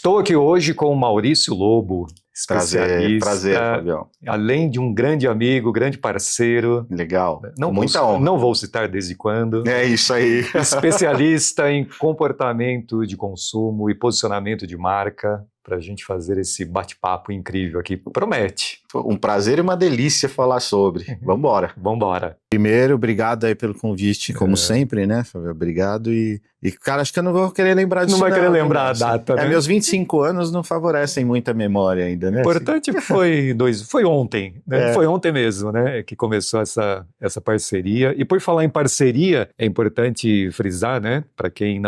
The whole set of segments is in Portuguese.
Estou aqui hoje com o Maurício Lobo, especialista, prazer, Fabião. além de um grande amigo, grande parceiro. Legal, Muita honra. Não vou citar desde quando. É isso aí. Especialista em comportamento de consumo e posicionamento de marca, para a gente fazer esse bate-papo incrível aqui. Promete. Um prazer e uma delícia falar sobre. Vambora. Vambora. Primeiro, obrigado aí pelo convite, como sempre, né, Fábio? Obrigado e, cara, acho que eu não vou querer lembrar disso. Não vai querer lembrar a data, né? Meus 25 anos não favorecem muita memória ainda, né? O importante foi ontem, né? Foi ontem mesmo, né, que começou essa parceria. E por falar em parceria, é importante frisar, né, para quem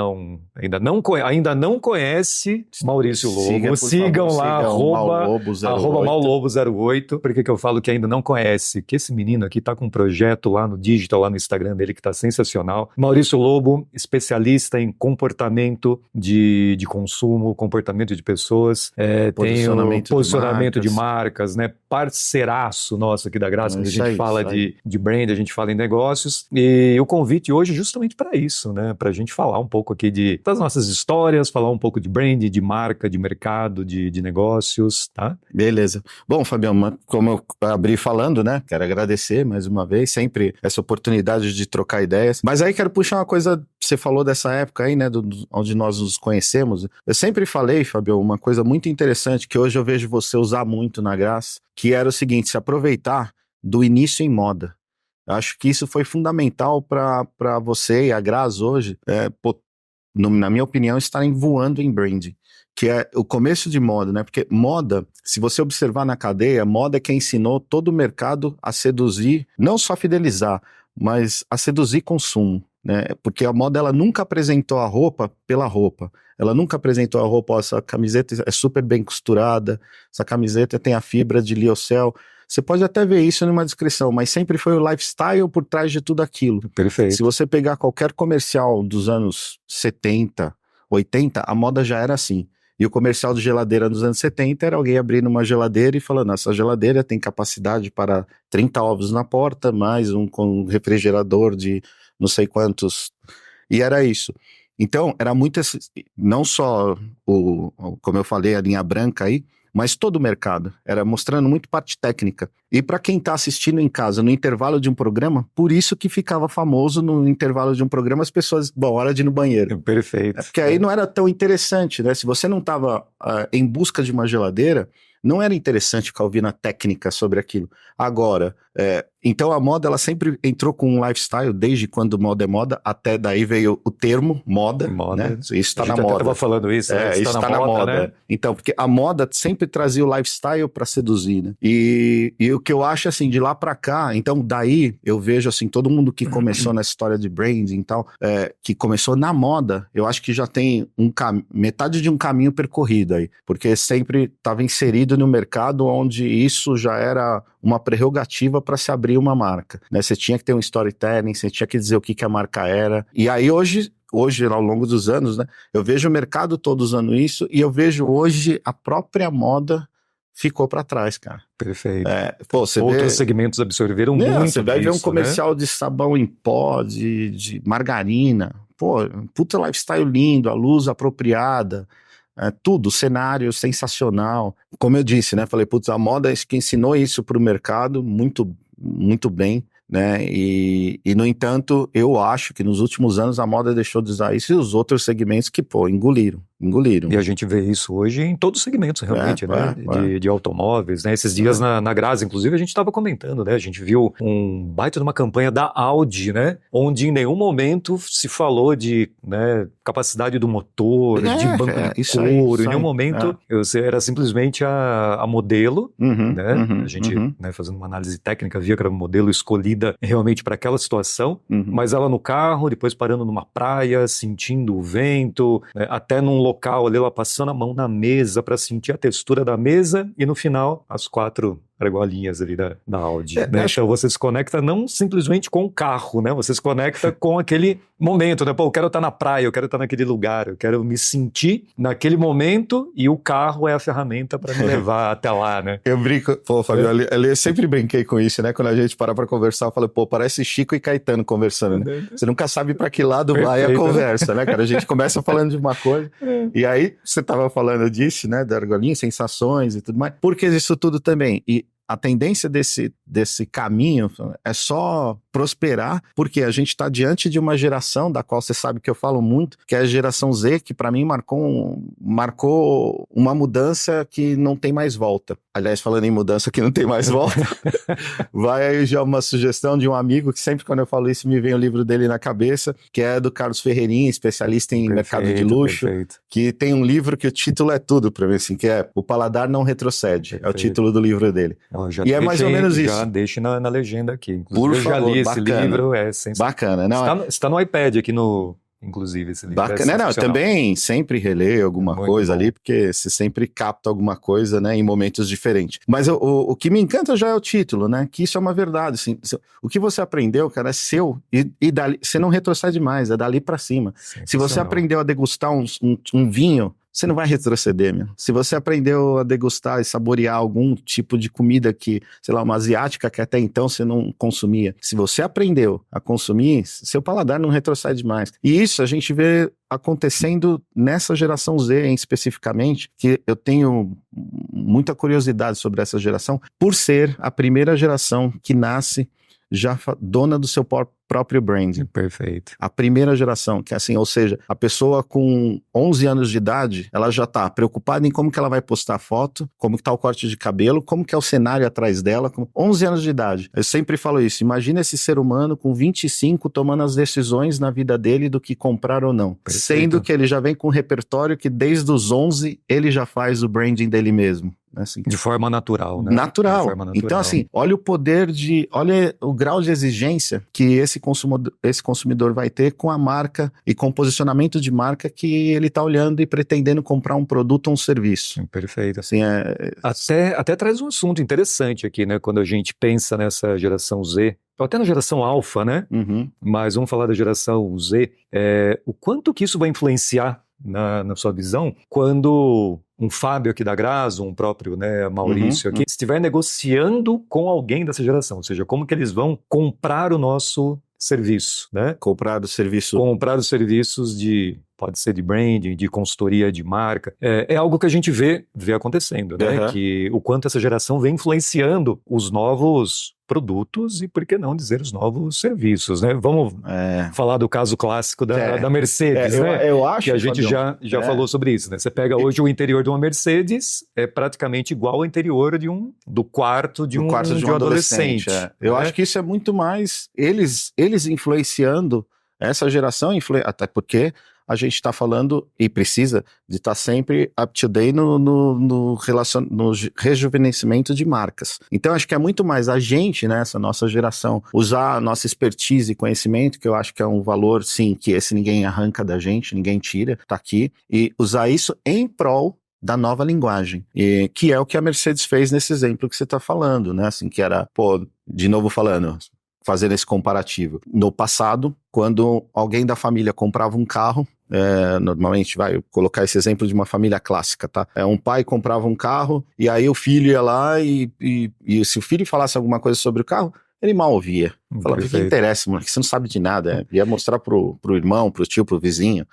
ainda não conhece Maurício Lobo, sigam lá, @maulobo08. Por que eu falo que ainda não conhece? Que esse menino aqui tá com um projeto lá no digital, lá no Instagram dele, que tá sensacional. Maurício Lobo, especialista em comportamento de consumo, comportamento de pessoas, tem o posicionamento de marcas, né? Parceiraço nosso aqui da Graça, quando a gente fala de brand, a gente fala em negócios. E o convite hoje é justamente para isso, né? Pra gente falar um pouco aqui das nossas histórias, falar um pouco de brand, de marca, de mercado, de negócios, tá? Beleza. Bom, Fabião, como eu abri falando, né? Quero agradecer mais uma vez, sempre essa oportunidade de trocar ideias. Mas aí quero puxar uma coisa, você falou dessa época aí, né? Onde nós nos conhecemos. Eu sempre falei, Fabião, uma coisa muito interessante que hoje eu vejo você usar muito na Graça, que era o seguinte, se aproveitar do início em moda. Eu acho que isso foi fundamental para você e a Graça hoje, na minha opinião, estarem voando em branding, que é o começo de moda, né? Porque moda, se você observar na cadeia, moda é quem ensinou todo o mercado a seduzir, não só fidelizar, mas a seduzir consumo, né? Porque a moda, ela nunca apresentou a roupa pela roupa. Ela nunca apresentou a roupa, ó, essa camiseta é super bem costurada, essa camiseta tem a fibra de lyocell. Você pode até ver isso numa descrição, mas sempre foi o lifestyle por trás de tudo aquilo. Perfeito. Se você pegar qualquer comercial dos anos 70, 80, a moda já era assim. E o comercial de geladeira dos anos 70 era alguém abrindo uma geladeira e falando, essa geladeira tem capacidade para 30 ovos na porta, mais um com um refrigerador de não sei quantos. E era isso. Então, era muito, não só, como eu falei, a linha branca aí, mas todo o mercado, era mostrando muito parte técnica. E para quem está assistindo em casa, no intervalo de um programa, por isso que ficava famoso no intervalo de um programa, as pessoas, bom, hora de ir no banheiro. Perfeito. Porque aí não era tão interessante, né? Se você não estava em busca de uma geladeira, não era interessante ficar ouvindo a técnica sobre aquilo. Agora, então a moda, ela sempre entrou com um lifestyle, desde quando moda é moda, até daí veio o termo moda, né? Isso está na moda. A gente estava falando isso, né? Isso está na moda. Né? Então, porque a moda sempre trazia o lifestyle para seduzir, né? E o que eu acho, assim, de lá para cá, então daí eu vejo, assim, todo mundo que começou nessa história de branding e tal, que começou na moda, eu acho que já tem metade de um caminho percorrido aí, porque sempre estava inserido no mercado onde isso já era uma prerrogativa para se abrir uma marca, né? Você tinha que ter um storytelling, você tinha que dizer o que a marca era, e aí hoje, ao longo dos anos, né, eu vejo o mercado todo usando isso, e eu vejo hoje a própria moda ficou para trás, cara. Perfeito. Outros segmentos absorveram muito Você vai ver um comercial, né? de sabão em pó, de margarina, puta lifestyle lindo, a luz apropriada, tudo, cenário sensacional. Como eu disse, né, falei, putz, a moda é que ensinou isso pro mercado muito, muito bem, né, e no entanto, eu acho que nos últimos anos a moda deixou de usar isso e os outros segmentos que, engoliram. E a gente vê isso hoje em todos os segmentos, realmente, né? De automóveis, né? Esses dias na Graça, inclusive, a gente estava comentando, né? A gente viu um baita de uma campanha da Audi, né? Onde em nenhum momento se falou de, né, capacidade do motor, de banco de couro, em nenhum momento era simplesmente a modelo, né? A gente, né, fazendo uma análise técnica, via que era uma modelo escolhida realmente para aquela situação, mas ela no carro, depois parando numa praia, sentindo o vento, né, até num local ali, ela passando a mão na mesa para sentir a textura da mesa e no final as 4 argolinhas ali da Audi, né? Então você se conecta não simplesmente com o carro, né? Você se conecta com aquele momento, né? Pô, eu quero estar na praia, eu quero estar naquele lugar, eu quero me sentir naquele momento e o carro é a ferramenta para me levar até lá, né? Eu brinco, pô, Fabio, eu sempre brinquei com isso, né? Quando a gente para pra conversar, eu falo, pô, parece Chico e Caetano conversando, né? Você nunca sabe pra que lado vai a conversa, né, cara? A gente começa falando de uma coisa, e aí você tava falando disso, né? Da argolinha, sensações e tudo mais. Por que isso tudo também? E a tendência desse caminho é só prosperar, porque a gente está diante de uma geração da qual você sabe que eu falo muito, que é a geração Z, que para mim marcou uma mudança que não tem mais volta. Aliás, falando em mudança que não tem mais volta, vai aí já uma sugestão de um amigo que sempre quando eu falo isso me vem o livro dele na cabeça, que é do Carlos Ferreirinha, especialista em mercado de luxo, que tem um livro que o título é tudo para mim, assim, que é O Paladar Não Retrocede, é o título do livro dele. E é mais ou menos isso. Já deixe na legenda aqui. Inclusive, por favor, eu já li esse bacana. Livro, é sensacional. Bacana, não? Está no iPad aqui inclusive, esse livro. Bacana, não, também sempre reler alguma coisa ali, porque você sempre capta alguma coisa, né, em momentos diferentes. Mas o que me encanta já é o título, né, que isso é uma verdade, assim, o que você aprendeu, cara, é seu, e dali, você não retrocede mais, é dali pra cima. Se você aprendeu a degustar um vinho, você não vai retroceder, meu. Se você aprendeu a degustar e saborear algum tipo de comida que, sei lá, uma asiática que até então você não consumia, se você aprendeu a consumir, seu paladar não retrocede mais. E isso a gente vê acontecendo nessa geração Z, especificamente, que eu tenho muita curiosidade sobre essa geração, por ser a primeira geração que nasce já dona do seu próprio branding. Perfeito. A primeira geração, que é assim, ou seja, a pessoa com 11 anos de idade, ela já tá preocupada em como que ela vai postar foto, como que tá o corte de cabelo, como que é o cenário atrás dela, 11 anos de idade. Eu sempre falo isso, imagina esse ser humano com 25 tomando as decisões na vida dele do que comprar ou não. Perfeito. Sendo que ele já vem com um repertório que desde os 11 ele já faz o branding dele mesmo. Assim, de forma natural, né? Natural. Então, assim, olha o poder olha o grau de exigência que esse consumidor vai ter com a marca e com o posicionamento de marca que ele está olhando e pretendendo comprar um produto ou um serviço. Perfeito. Assim, até traz um assunto interessante aqui, né? Quando a gente pensa nessa geração Z, ou até na geração alfa, né? Uhum. Mas vamos falar da geração Z. O quanto que isso vai influenciar na sua visão, quando um Fábio aqui da Graso, um próprio, né, Maurício aqui, estiver negociando com alguém dessa geração, ou seja, como que eles vão comprar o nosso serviço, né? Comprar os serviços pode ser de branding, de consultoria de marca, é algo que a gente vê acontecendo, né? Que o quanto essa geração vem influenciando os novos produtos e, por que não dizer, os novos serviços, né? Vamos falar do caso clássico da Mercedes, né? Eu acho que a gente já falou sobre isso, né? Você pega hoje o interior de uma Mercedes, é praticamente igual ao interior do quarto de um adolescente. Eu acho que isso é muito mais eles influenciando essa geração, até porque a gente está falando e precisa de estar sempre up-to-date no rejuvenescimento de marcas. Então, acho que é muito mais a gente, né, essa nossa geração, usar a nossa expertise e conhecimento, que eu acho que é um valor, sim, que esse ninguém arranca da gente, ninguém tira, tá aqui, e usar isso em prol da nova linguagem, e que é o que a Mercedes fez nesse exemplo que você está falando, né, assim, que era, de novo falando, fazendo esse comparativo. No passado, quando alguém da família comprava um carro, normalmente vai colocar esse exemplo de uma família clássica, tá? Um pai comprava um carro e aí o filho ia lá e se o filho falasse alguma coisa sobre o carro, ele mal ouvia. Falava, o que interessa, moleque? Você não sabe de nada. Ia mostrar pro irmão, pro tio, pro vizinho.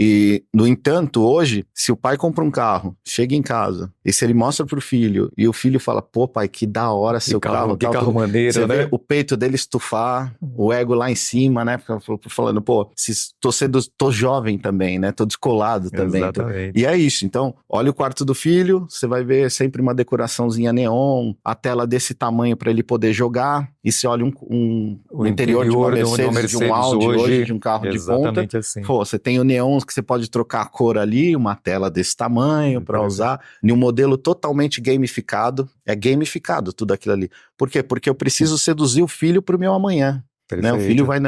E, no entanto, hoje, se o pai compra um carro, chega em casa, e se ele mostra pro filho, e o filho fala, pô, pai, que da hora seu carro. Que carro maneiro, você né? vê o peito dele estufar, o ego lá em cima, né? Falando, pô, tô jovem também, né? Tô descolado também. Exatamente. E é isso. Então, olha o quarto do filho, você vai ver sempre uma decoraçãozinha neon, a tela desse tamanho para ele poder jogar, e você olha o interior de uma Mercedes, de um Audi hoje, de um carro de ponta. Assim. Pô, você tem o neon que você pode trocar a cor ali, uma tela desse tamanho para usar, em um modelo totalmente gamificado. É gamificado tudo aquilo ali. Por quê? Porque eu preciso seduzir o filho pro meu amanhã. Né? O filho vai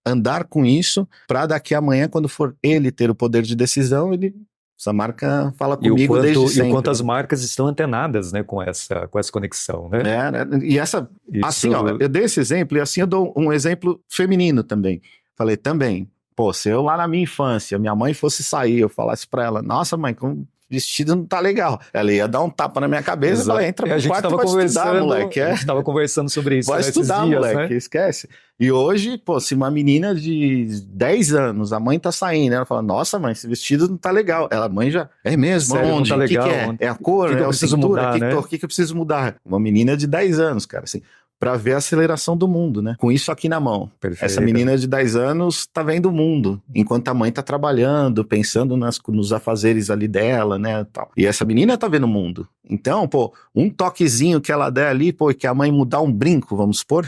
andar com isso para daqui a amanhã, quando for ele ter o poder de decisão, ele Essa marca fala E comigo desde e sempre. o quanto as marcas estão antenadas, né, com essa conexão, né? Né? E essa, Isso, assim, ó, eu dei esse exemplo, e assim eu dou um exemplo feminino também. Falei também, pô, se eu lá na minha infância, minha mãe fosse sair, eu falasse pra ela, nossa mãe, com vestido não tá legal. Ela ia dar um tapa na minha cabeça e falar, entra a no gente quarto e tava vai estudar, conversando, moleque. a gente tava conversando sobre isso, Vai né, estudar, esses dias, moleque, né? esquece. E hoje, pô, se uma menina de 10 anos, a mãe tá saindo, ela fala, nossa mãe, esse vestido não tá legal. Ela, mãe já, é mesmo? Sério, não Onde? tá O que legal? é? Onde? É a cor? O que É eu a preciso cintura? mudar, né? O que eu preciso mudar? Uma menina de 10 anos, cara, assim, pra ver a aceleração do mundo, né? Com isso aqui na mão. Perfeito. Essa menina de 10 anos tá vendo o mundo, enquanto a mãe tá trabalhando, pensando nos afazeres ali dela, né, tal. E essa menina tá vendo o mundo. Então, pô, um toquezinho que ela der ali, pô, e que a mãe mudar um brinco, vamos supor,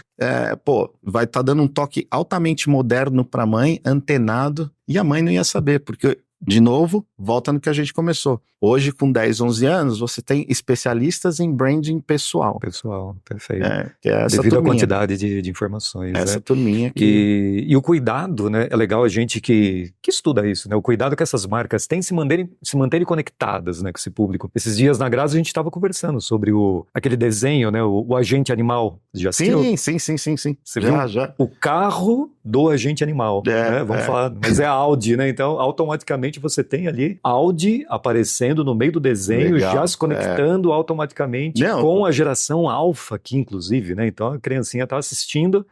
pô, vai estar dando um toque altamente moderno pra mãe, antenado, e a mãe não ia saber, porque, de novo, volta no que a gente começou. Hoje, com 10, 11 anos, você tem especialistas em branding pessoal. Pessoal, perfeito. Que é essa Devido à turminha. quantidade de informações, Essa né? turminha aqui. E o cuidado, né? É legal a gente que estuda isso, né? O cuidado que essas marcas têm se manterem conectadas, né, com esse público. Esses dias na Graça a gente estava conversando sobre aquele desenho, né? O agente animal. Já assistiu? Sim. Você viu? Já. O carro do agente animal, né? Vamos falar, mas é a Audi, né? Então, automaticamente você tem ali Audi aparecendo no meio do desenho, Legal, já se conectando automaticamente Não, com a geração alfa aqui, inclusive, né? Então a criancinha tá assistindo.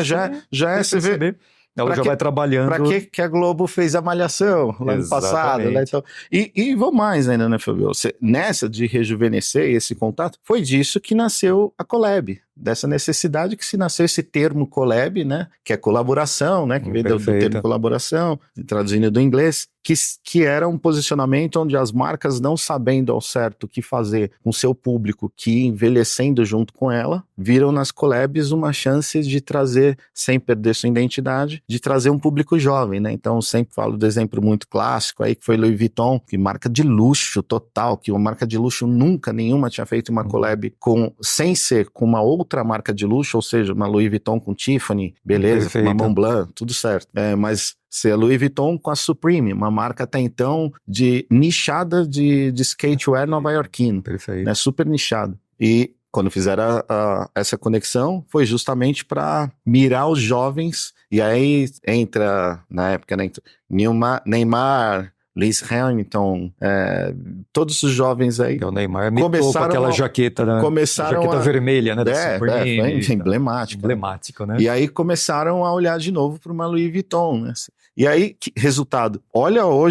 Já é, você vê. Ela já vai trabalhando. Pra que a Globo fez a Malhação lá no passado, né? Então, e vou mais ainda, né, Fabio? Nessa de rejuvenescer esse contato, foi disso que nasceu a Collab. Dessa necessidade que se nasceu esse termo collab, né, que é colaboração, né, que veio do termo colaboração, traduzindo do inglês, que era um posicionamento onde as marcas, não sabendo ao certo o que fazer com seu público, que ia envelhecendo junto com ela, viram nas collabs uma chance de trazer, sem perder sua identidade, de trazer um público jovem, né, então sempre falo do exemplo muito clássico aí, que foi Louis Vuitton, que marca de luxo total, que uma marca de luxo nunca nenhuma tinha feito uma collab sem ser com uma outra marca de luxo, ou seja, uma Louis Vuitton com Tiffany, beleza, uma Montblanc, tudo certo. Mas ser a Louis Vuitton com a Supreme, uma marca até então nichada de skatewear nova-iorquino. Perfeito. Né, super nichado. E quando fizeram essa conexão, foi justamente para mirar os jovens, e aí entra, na época, né, Neymar, Lewis Hamilton, todos os jovens aí. O Neymar mitou com aquela jaqueta, né? Jaqueta vermelha, né? Foi emblemático. Emblemático, né? E aí começaram a olhar de novo para uma Louis Vuitton, né? E aí, resultado, olha o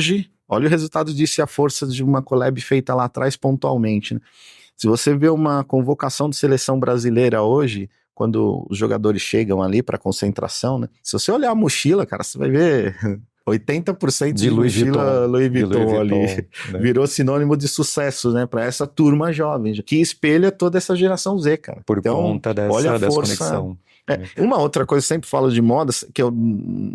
resultado disso e a força de uma collab feita lá atrás pontualmente, né? Se você vê uma convocação de seleção brasileira hoje, quando os jogadores chegam ali para concentração, né? Se você olhar a mochila, cara, você vai ver 80% de Louis Vuitton ali, né? Virou sinônimo de sucesso, né, para essa turma jovem, que espelha toda essa geração Z, cara. Por conta dessa conexão. Uma outra coisa, eu sempre falo de moda, que eu,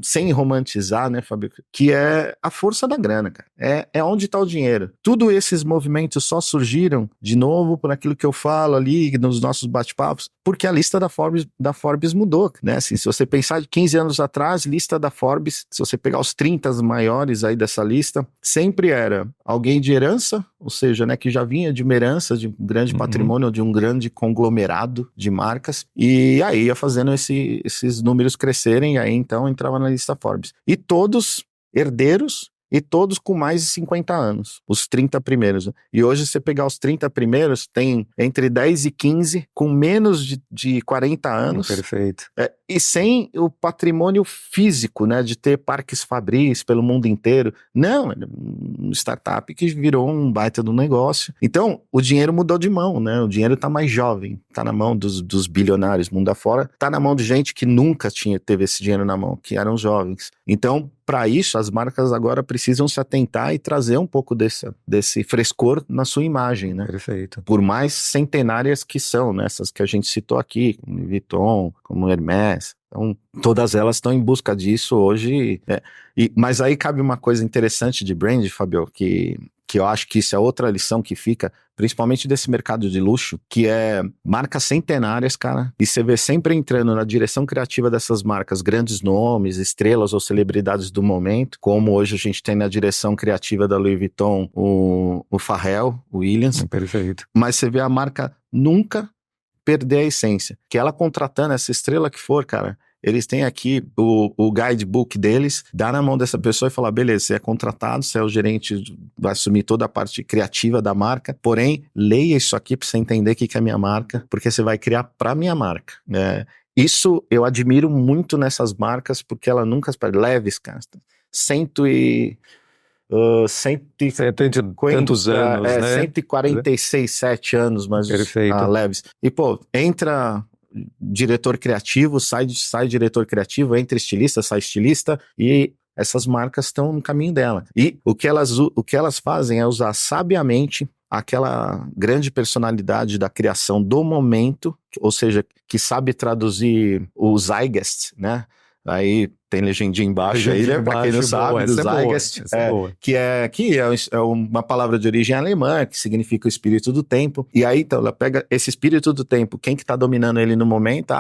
sem romantizar, né, Fabio, que é a força da grana, cara. É onde está o dinheiro. Tudo esses movimentos só surgiram, de novo, por aquilo que eu falo ali, nos nossos bate-papos, porque a lista da Forbes mudou, né? Assim, se você pensar de 15 anos atrás, lista da Forbes, se você pegar os 30 maiores aí dessa lista, sempre era alguém de herança, ou seja, né, que já vinha de uma herança, de um grande patrimônio, de um grande conglomerado de marcas, e aí ia fazendo esses números crescerem, e aí então entrava na lista Forbes. E todos herdeiros, e todos com mais de 50 anos, os 30 primeiros. Né? E hoje, se você pegar os 30 primeiros, tem entre 10 e 15 com menos de 40 anos. Perfeito. E sem o patrimônio físico, né, de ter parques Fabris pelo mundo inteiro. Não, é uma startup que virou um baita do negócio. Então, o dinheiro mudou de mão, né? O dinheiro tá mais jovem, tá na mão dos bilionários mundo afora, tá na mão de gente que nunca teve esse dinheiro na mão, que eram jovens. Então, para isso, as marcas agora precisam se atentar e trazer um pouco desse frescor na sua imagem, né? Perfeito. Por mais centenárias que são, né? Essas que a gente citou aqui, como Vuitton, como Hermès. Então, todas elas estão em busca disso hoje. Mas aí cabe uma coisa interessante de brand, Fabio, que que eu acho que isso é outra lição que fica, principalmente desse mercado de luxo, que é marcas centenárias, cara, e você vê sempre entrando na direção criativa dessas marcas, grandes nomes, estrelas ou celebridades do momento, como hoje a gente tem na direção criativa da Louis Vuitton o Pharrell Williams. Perfeito. Mas você vê a marca nunca perder a essência, que ela contratando essa estrela que for, cara, eles têm aqui o guidebook deles, dá na mão dessa pessoa e falar, beleza, você é contratado, você é o gerente, vai assumir toda a parte criativa da marca, porém, leia isso aqui para você entender o que é a minha marca, porque você vai criar para minha marca, né? Isso eu admiro muito nessas marcas, porque ela nunca se perde. Levi's, cara, tantos anos, né? 146, 7 anos, mas a Levi's. E, pô, entra diretor criativo, sai diretor criativo, entra estilista, sai estilista, e essas marcas estão no caminho dela. E o que elas fazem é usar sabiamente aquela grande personalidade da criação do momento, ou seja, que sabe traduzir o zeitgeist, né? Aí tem legendinha embaixo aí, né? Pra quem não sabe, do zeitgeist, que é uma palavra de origem alemã, que significa o espírito do tempo. E aí, então, ela pega esse espírito do tempo, quem que tá dominando ele no momento?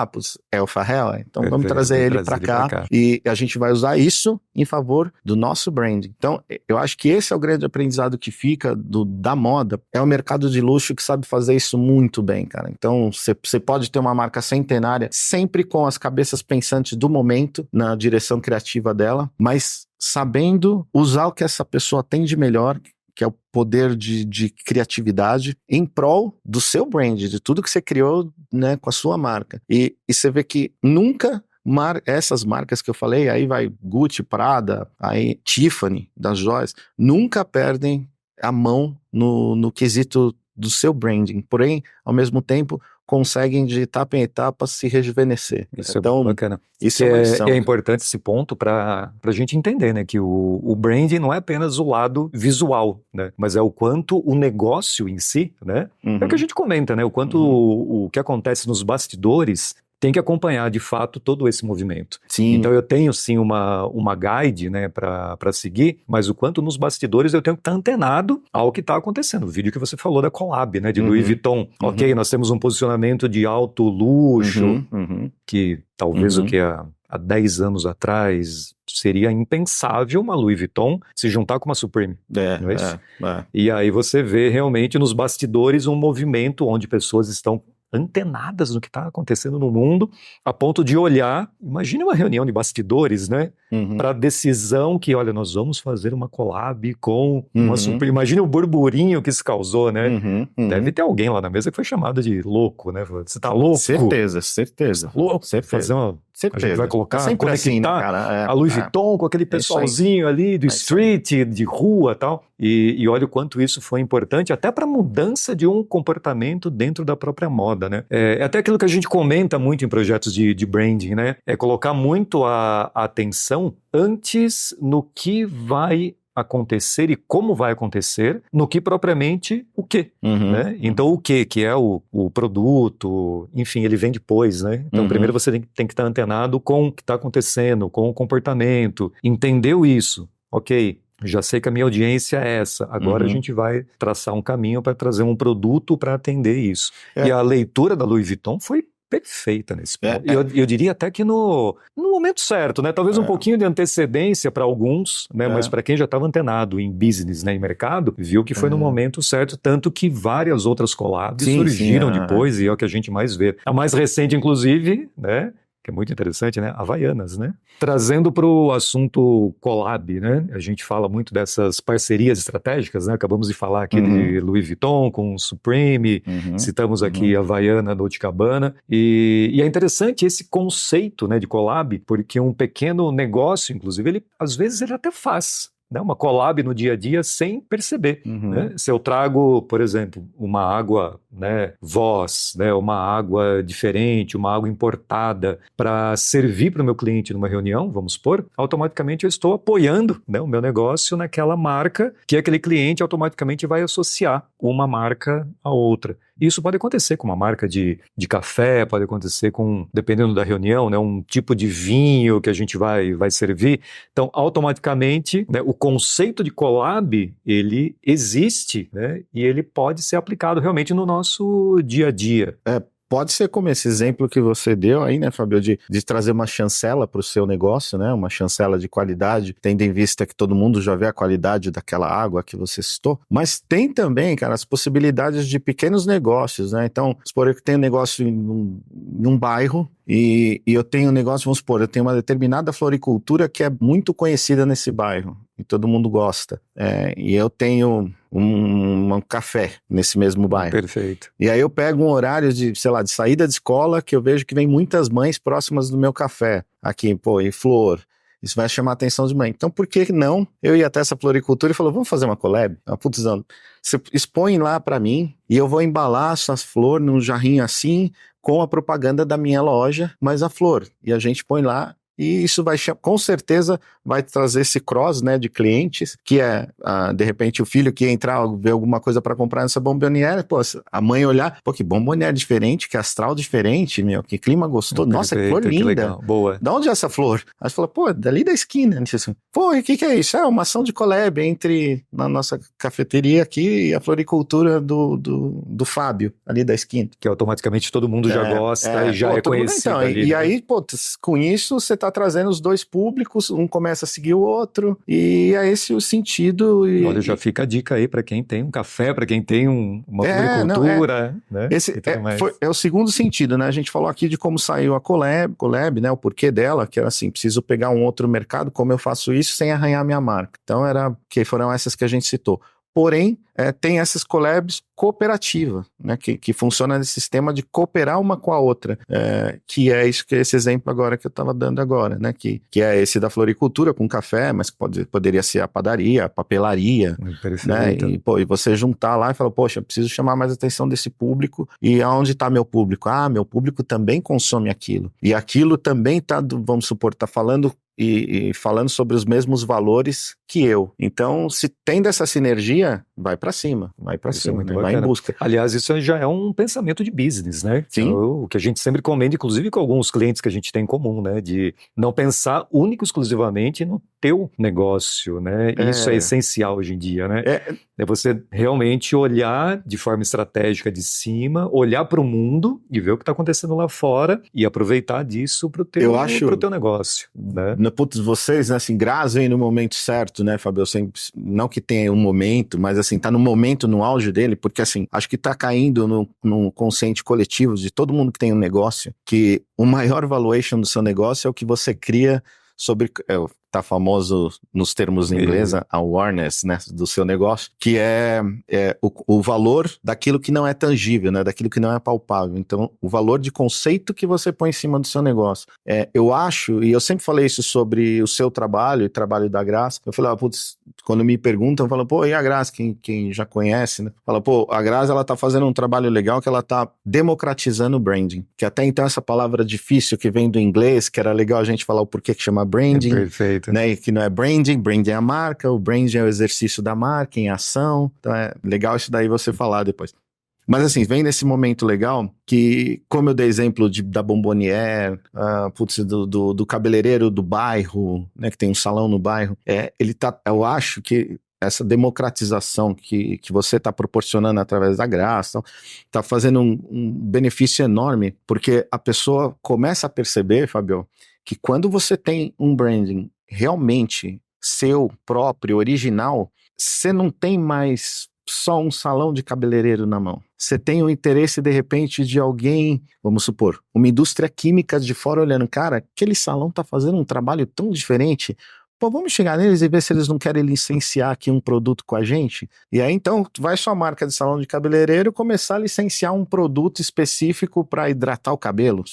É o Pharrell. Então, vamos trazer ele pra cá. E a gente vai usar isso em favor do nosso brand. Então, eu acho que esse é o grande aprendizado que fica da moda. É o mercado de luxo que sabe fazer isso muito bem, cara. Então, você pode ter uma marca centenária, sempre com as cabeças pensantes do momento, na direção criativa dela, mas sabendo usar o que essa pessoa tem de melhor, que é o poder de criatividade, em prol do seu brand, de tudo que você criou, né, com a sua marca. E você vê que nunca essas marcas que eu falei, aí vai Gucci, Prada, aí Tiffany, das joias, nunca perdem a mão no quesito do seu branding, porém, ao mesmo tempo, conseguem de etapa em etapa se rejuvenescer. Isso então, é bacana. Isso é uma lição. É importante esse ponto para a gente entender, né, que o branding não é apenas o lado visual, né, mas é o quanto o negócio em si, né, é o que a gente comenta, né, o quanto o que acontece nos bastidores tem que acompanhar, de fato, todo esse movimento. Sim. Então eu tenho, sim, uma guide, né, para seguir, mas o quanto nos bastidores eu tenho que estar antenado ao que está acontecendo. O vídeo que você falou da collab, né, de Louis Vuitton. Ok, nós temos um posicionamento de alto luxo, que talvez o que há 10 anos atrás seria impensável uma Louis Vuitton se juntar com uma Supreme. Não é isso? E aí você vê realmente nos bastidores um movimento onde pessoas estão antenadas no que está acontecendo no mundo, a ponto de olhar, imagine uma reunião de bastidores, né, para a decisão que, olha, nós vamos fazer uma collab com uma Supreme. Imagine o burburinho que isso causou, né? Deve ter alguém lá na mesa que foi chamado de louco, né? Você tá louco? Certeza. Louco? Certeza. Fazer uma... Certeza. A gente vai colocar, sempre assim, né, cara? A Louis Vuitton com aquele pessoalzinho ali do street, de rua e tal. E olha o quanto isso foi importante, até para a mudança de um comportamento dentro da própria moda, né? É até aquilo que a gente comenta muito em projetos de branding, né? É colocar muito a atenção antes no que vai acontecer e como vai acontecer, no que propriamente o quê, né? Então o quê, que é o produto, enfim, ele vem depois, né? Então primeiro você tem que estar antenado com o que está acontecendo, com o comportamento, entendeu isso, ok, já sei que a minha audiência é essa, agora a gente vai traçar um caminho para trazer um produto para atender isso. E a leitura da Louis Vuitton foi perfeita nesse ponto. Eu diria até que no momento certo, né? Talvez um pouquinho de antecedência para alguns, né? Mas para quem já estava antenado em business, né? Em mercado, viu que foi no momento certo, tanto que várias outras collabs surgiram depois e é o que a gente mais vê. A mais recente, inclusive, né? Que é muito interessante, né? Havaianas, né? Trazendo para o assunto collab, né? A gente fala muito dessas parcerias estratégicas, né? Acabamos de falar aqui de Louis Vuitton com Supreme, citamos aqui Havaiana, Dolce & Gabbana, e é interessante esse conceito, né, de collab, porque um pequeno negócio, inclusive, às vezes ele até faz, né, uma collab no dia a dia sem perceber. Né? Se eu trago, por exemplo, uma água, né, Voss, né, uma água diferente, uma água importada para servir para o meu cliente numa reunião, vamos supor, automaticamente eu estou apoiando, né, o meu negócio naquela marca que aquele cliente automaticamente vai associar uma marca a outra. Isso pode acontecer com uma marca de café, pode acontecer com, dependendo da reunião, né, um tipo de vinho que a gente vai servir. Então, automaticamente, né, o conceito de collab, ele existe, né? E ele pode ser aplicado realmente no nosso dia a dia. Pode ser como esse exemplo que você deu aí, né, Fábio, de trazer uma chancela para o seu negócio, né, uma chancela de qualidade, tendo em vista que todo mundo já vê a qualidade daquela água que você citou, mas tem também, cara, as possibilidades de pequenos negócios, né, então, supor que tem um negócio em um bairro, e eu tenho um negócio, vamos supor, eu tenho uma determinada floricultura que é muito conhecida nesse bairro, e todo mundo gosta, e eu tenho um café nesse mesmo bairro. Perfeito. E aí eu pego um horário de, sei lá, de saída de escola, que eu vejo que vem muitas mães próximas do meu café, aqui, pô, em Flor. Isso vai chamar a atenção de mãe. Então, por que não eu ir até essa floricultura e falar, vamos fazer uma collab? Putz, você expõe lá pra mim e eu vou embalar essas flores num jarrinho assim, com a propaganda da minha loja, mas a flor. E a gente põe lá. E isso vai, com certeza, vai trazer esse cross, né, de clientes, que de repente, o filho que entrar, ver alguma coisa para comprar nessa bomboniere, pô, a mãe olhar, pô, que bomboniere diferente, que astral diferente, meu, que clima gostoso, nossa, que flor linda. Que legal. Boa. Da onde é essa flor? Aí você fala, pô, dali da esquina. Assim, pô, e o que é isso? É uma ação de collab entre na nossa cafeteria aqui e a floricultura do Fábio, ali da esquina. Que automaticamente todo mundo já gosta e já é conhecido então, ali. E aí, pô, com isso você tá trazendo os dois públicos, um começa a seguir o outro, e é esse o sentido. Olha, já fica a dica aí para quem tem um café, para quem tem uma floricultura, né? Esse é o segundo sentido, né? A gente falou aqui de como saiu a collab, né? O porquê dela, que era assim, preciso pegar um outro mercado, como eu faço isso sem arranhar minha marca. Então foram essas que a gente citou. Porém, tem essas collabs cooperativas, né, que funciona nesse sistema de cooperar uma com a outra, que é isso, que é esse exemplo agora que eu estava dando agora, né, que é esse da floricultura com café, mas poderia ser a padaria, a papelaria, né, e você juntar lá e falar, poxa, eu preciso chamar mais atenção desse público, e aonde está meu público? Meu público também consome aquilo, e aquilo também está, vamos supor, está falando e falando sobre os mesmos valores que eu. Então, se tem dessa sinergia, vai para cima, né? Vai em busca. Aliás, isso já é um pensamento de business, né? Sim. O que a gente sempre comenta, inclusive com alguns clientes que a gente tem em comum, né? De não pensar único exclusivamente no teu negócio, né? Isso é essencial hoje em dia, né? É você realmente olhar de forma estratégica de cima, olhar para o mundo e ver o que está acontecendo lá fora e aproveitar disso para o teu negócio, né? Putz, vocês, né, assim, grazem no momento certo, né, Fábio? Não que tenha um momento, mas assim, tá no momento, no auge dele, porque assim, acho que tá caindo no consciente coletivo de todo mundo que tem um negócio, que o maior valuation do seu negócio é o que você cria sobre... tá famoso nos termos em inglês, a awareness, né, do seu negócio, que é o valor daquilo que não é tangível, né, daquilo que não é palpável. Então, o valor de conceito que você põe em cima do seu negócio. Eu acho, e eu sempre falei isso sobre o seu trabalho e trabalho da Graça, eu falei, putz, quando me perguntam, eu falo, pô, e a Graça, quem já conhece, né, fala, pô, a Graça, ela tá fazendo um trabalho legal que ela tá democratizando o branding, que até então essa palavra difícil que vem do inglês, que era legal a gente falar o porquê que chama branding. Perfeito. Né, que não é branding é a marca, o branding é o exercício da marca em ação, então é legal isso daí você falar depois. Mas assim, vem nesse momento legal que, como eu dei exemplo da bomboniere, do cabeleireiro do bairro, né, que tem um salão no bairro, eu acho que essa democratização que você está proporcionando através da Graça, está fazendo um benefício enorme, porque a pessoa começa a perceber, Fábio, que quando você tem um branding realmente seu, próprio, original, você não tem mais só um salão de cabeleireiro na mão. Você tem o interesse, de repente, de alguém, vamos supor, uma indústria química de fora olhando, cara, aquele salão tá fazendo um trabalho tão diferente, pô, vamos chegar neles e ver se eles não querem licenciar aqui um produto com a gente? E aí, então, vai sua marca de salão de cabeleireiro começar a licenciar um produto específico para hidratar o cabelo,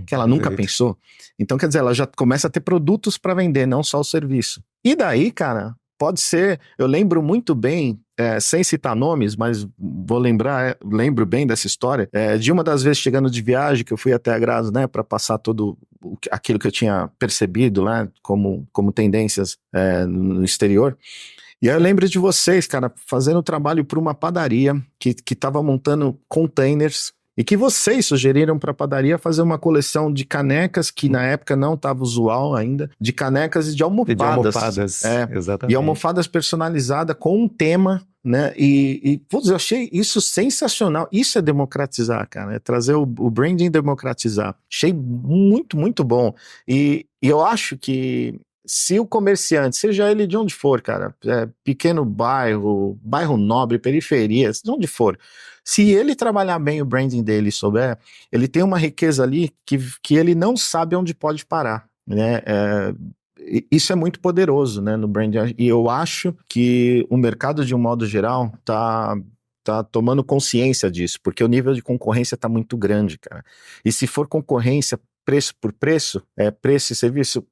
que ela nunca pensou. Então, quer dizer, ela já começa a ter produtos para vender, não só o serviço. E daí, cara, pode ser, eu lembro muito bem, sem citar nomes, mas lembro bem dessa história, de uma das vezes chegando de viagem, que eu fui até a Graça, né, para passar todo aquilo que eu tinha percebido lá, como tendências no exterior. E aí eu lembro de vocês, cara, fazendo trabalho para uma padaria que estava montando containers E que vocês sugeriram para a padaria fazer uma coleção de canecas, que na época não estava usual ainda, de canecas e de almofadas. De almofadas, exatamente. E almofadas personalizadas com um tema, né? E putz, eu achei isso sensacional. Isso é democratizar, cara. É trazer o branding, democratizar. Achei muito, muito bom. E eu acho que se o comerciante, seja ele de onde for, cara, pequeno bairro, bairro nobre, periferia, de onde for, se ele trabalhar bem o branding dele e souber, ele tem uma riqueza ali que ele não sabe onde pode parar, né? Isso é muito poderoso, né, no branding. E eu acho que o mercado, de um modo geral, tá tomando consciência disso, porque o nível de concorrência tá muito grande, cara. E se for concorrência preço por preço, preço e serviço,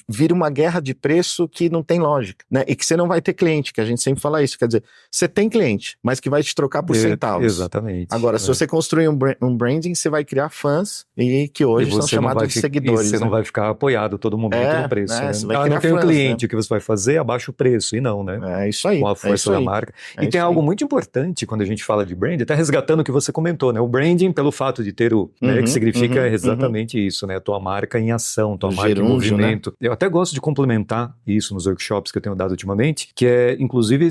vira uma guerra de preço que não tem lógica, né? E que você não vai ter cliente, que a gente sempre fala isso, quer dizer, você tem cliente, mas que vai te trocar por centavos. Exatamente. Agora, se você construir um branding, você vai criar fãs e que hoje são chamados de seguidores. E você não vai ficar apoiado todo momento no preço, né? Não tem o cliente, né? O que você vai fazer, abaixa o preço, e não, né? É isso aí. Com a força da marca. E tem algo muito importante quando a gente fala de branding, até resgatando o que você comentou, né? O branding, pelo fato de ter que significa exatamente isso, né? A tua marca em ação, tua marca em movimento. Né? Eu até gosto de complementar isso nos workshops que eu tenho dado ultimamente, que é, inclusive,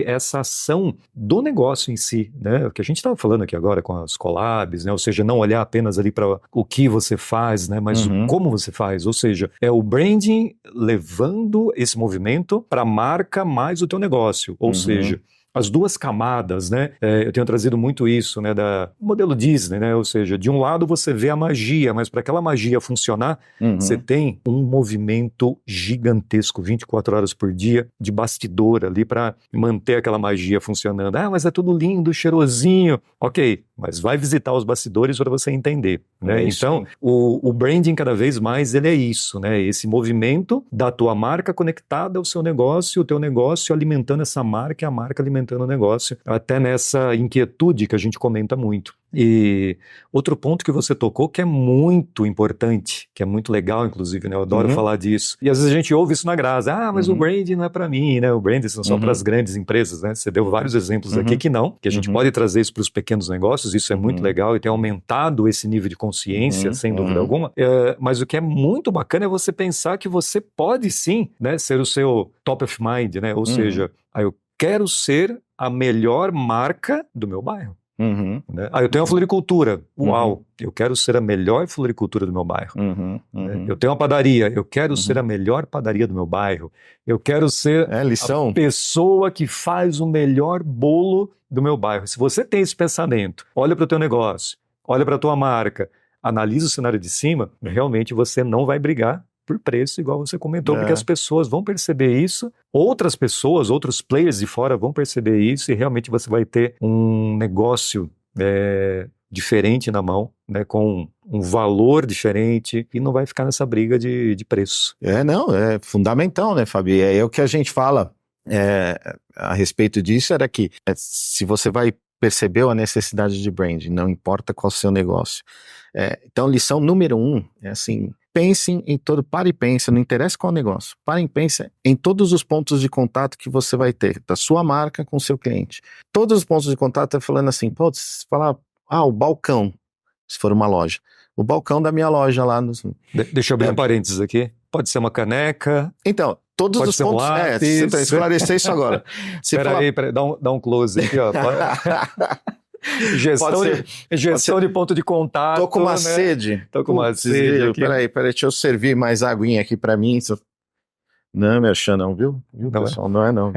essa ação do negócio em si, né? O que a gente estava falando aqui agora com as collabs, né? Ou seja, não olhar apenas ali para o que você faz, né? Mas como você faz. Ou seja, é o branding levando esse movimento para a marca mais o teu negócio. Ou seja, as duas camadas, né? Eu tenho trazido muito isso, né? Do modelo Disney, né? Ou seja, de um lado você vê a magia, mas para aquela magia funcionar, você tem um movimento gigantesco, 24 horas por dia, de bastidor ali para manter aquela magia funcionando. Ah, mas é tudo lindo, cheirosinho. Ok, mas vai visitar os bastidores para você entender, né? Então, o branding cada vez mais ele é isso, né? Esse movimento da tua marca conectada ao seu negócio, o teu negócio alimentando essa marca e a marca alimentando o negócio, até nessa inquietude que a gente comenta muito. E outro ponto que você tocou que é muito importante, que é muito legal, inclusive, né? Eu adoro falar disso. E às vezes a gente ouve isso na Grazi, mas o branding não é para mim, né? O branding são só para as grandes empresas, né? Você deu vários exemplos aqui que não, que a gente pode trazer isso para os pequenos negócios, isso é muito legal e tem aumentado esse nível de consciência, sem dúvida alguma. Mas o que é muito bacana é você pensar que você pode sim, né, ser o seu top of mind, né? Ou seja, eu quero ser a melhor marca do meu bairro. Né? Eu tenho uma floricultura, uau, eu quero ser a melhor floricultura do meu bairro. Eu tenho uma padaria, eu quero ser a melhor padaria do meu bairro. Eu quero ser a pessoa que faz o melhor bolo do meu bairro. Se você tem esse pensamento, olha para o teu negócio, olha para a tua marca, analisa o cenário de cima, realmente você não vai brigar por preço, igual você comentou, porque as pessoas vão perceber isso, outras pessoas, outros players de fora vão perceber isso e realmente você vai ter um negócio diferente na mão, né, com um valor diferente e não vai ficar nessa briga de preço. É fundamental, né, Fabi? É o que a gente fala a respeito disso, era que se você vai perceber a necessidade de branding, não importa qual é o seu negócio. Então, lição número 1 é assim, pensem em pare e pense, não interessa qual negócio, pare e pense em todos os pontos de contato que você vai ter, da sua marca com o seu cliente. Todos os pontos de contato, falando assim, se falar, o balcão, se for uma loja, o balcão da minha loja lá. Deixa eu abrir um parênteses aqui, pode ser uma caneca. Então, todos os pontos, esclarecer isso agora. Peraí, dá um close aqui, ó. Gestão de ponto de contato. Tô com uma sede. Tô com uma sede aqui. Peraí, deixa eu servir mais aguinha aqui pra mim. Não, meu chão não, viu? Não, pessoal? Não é não.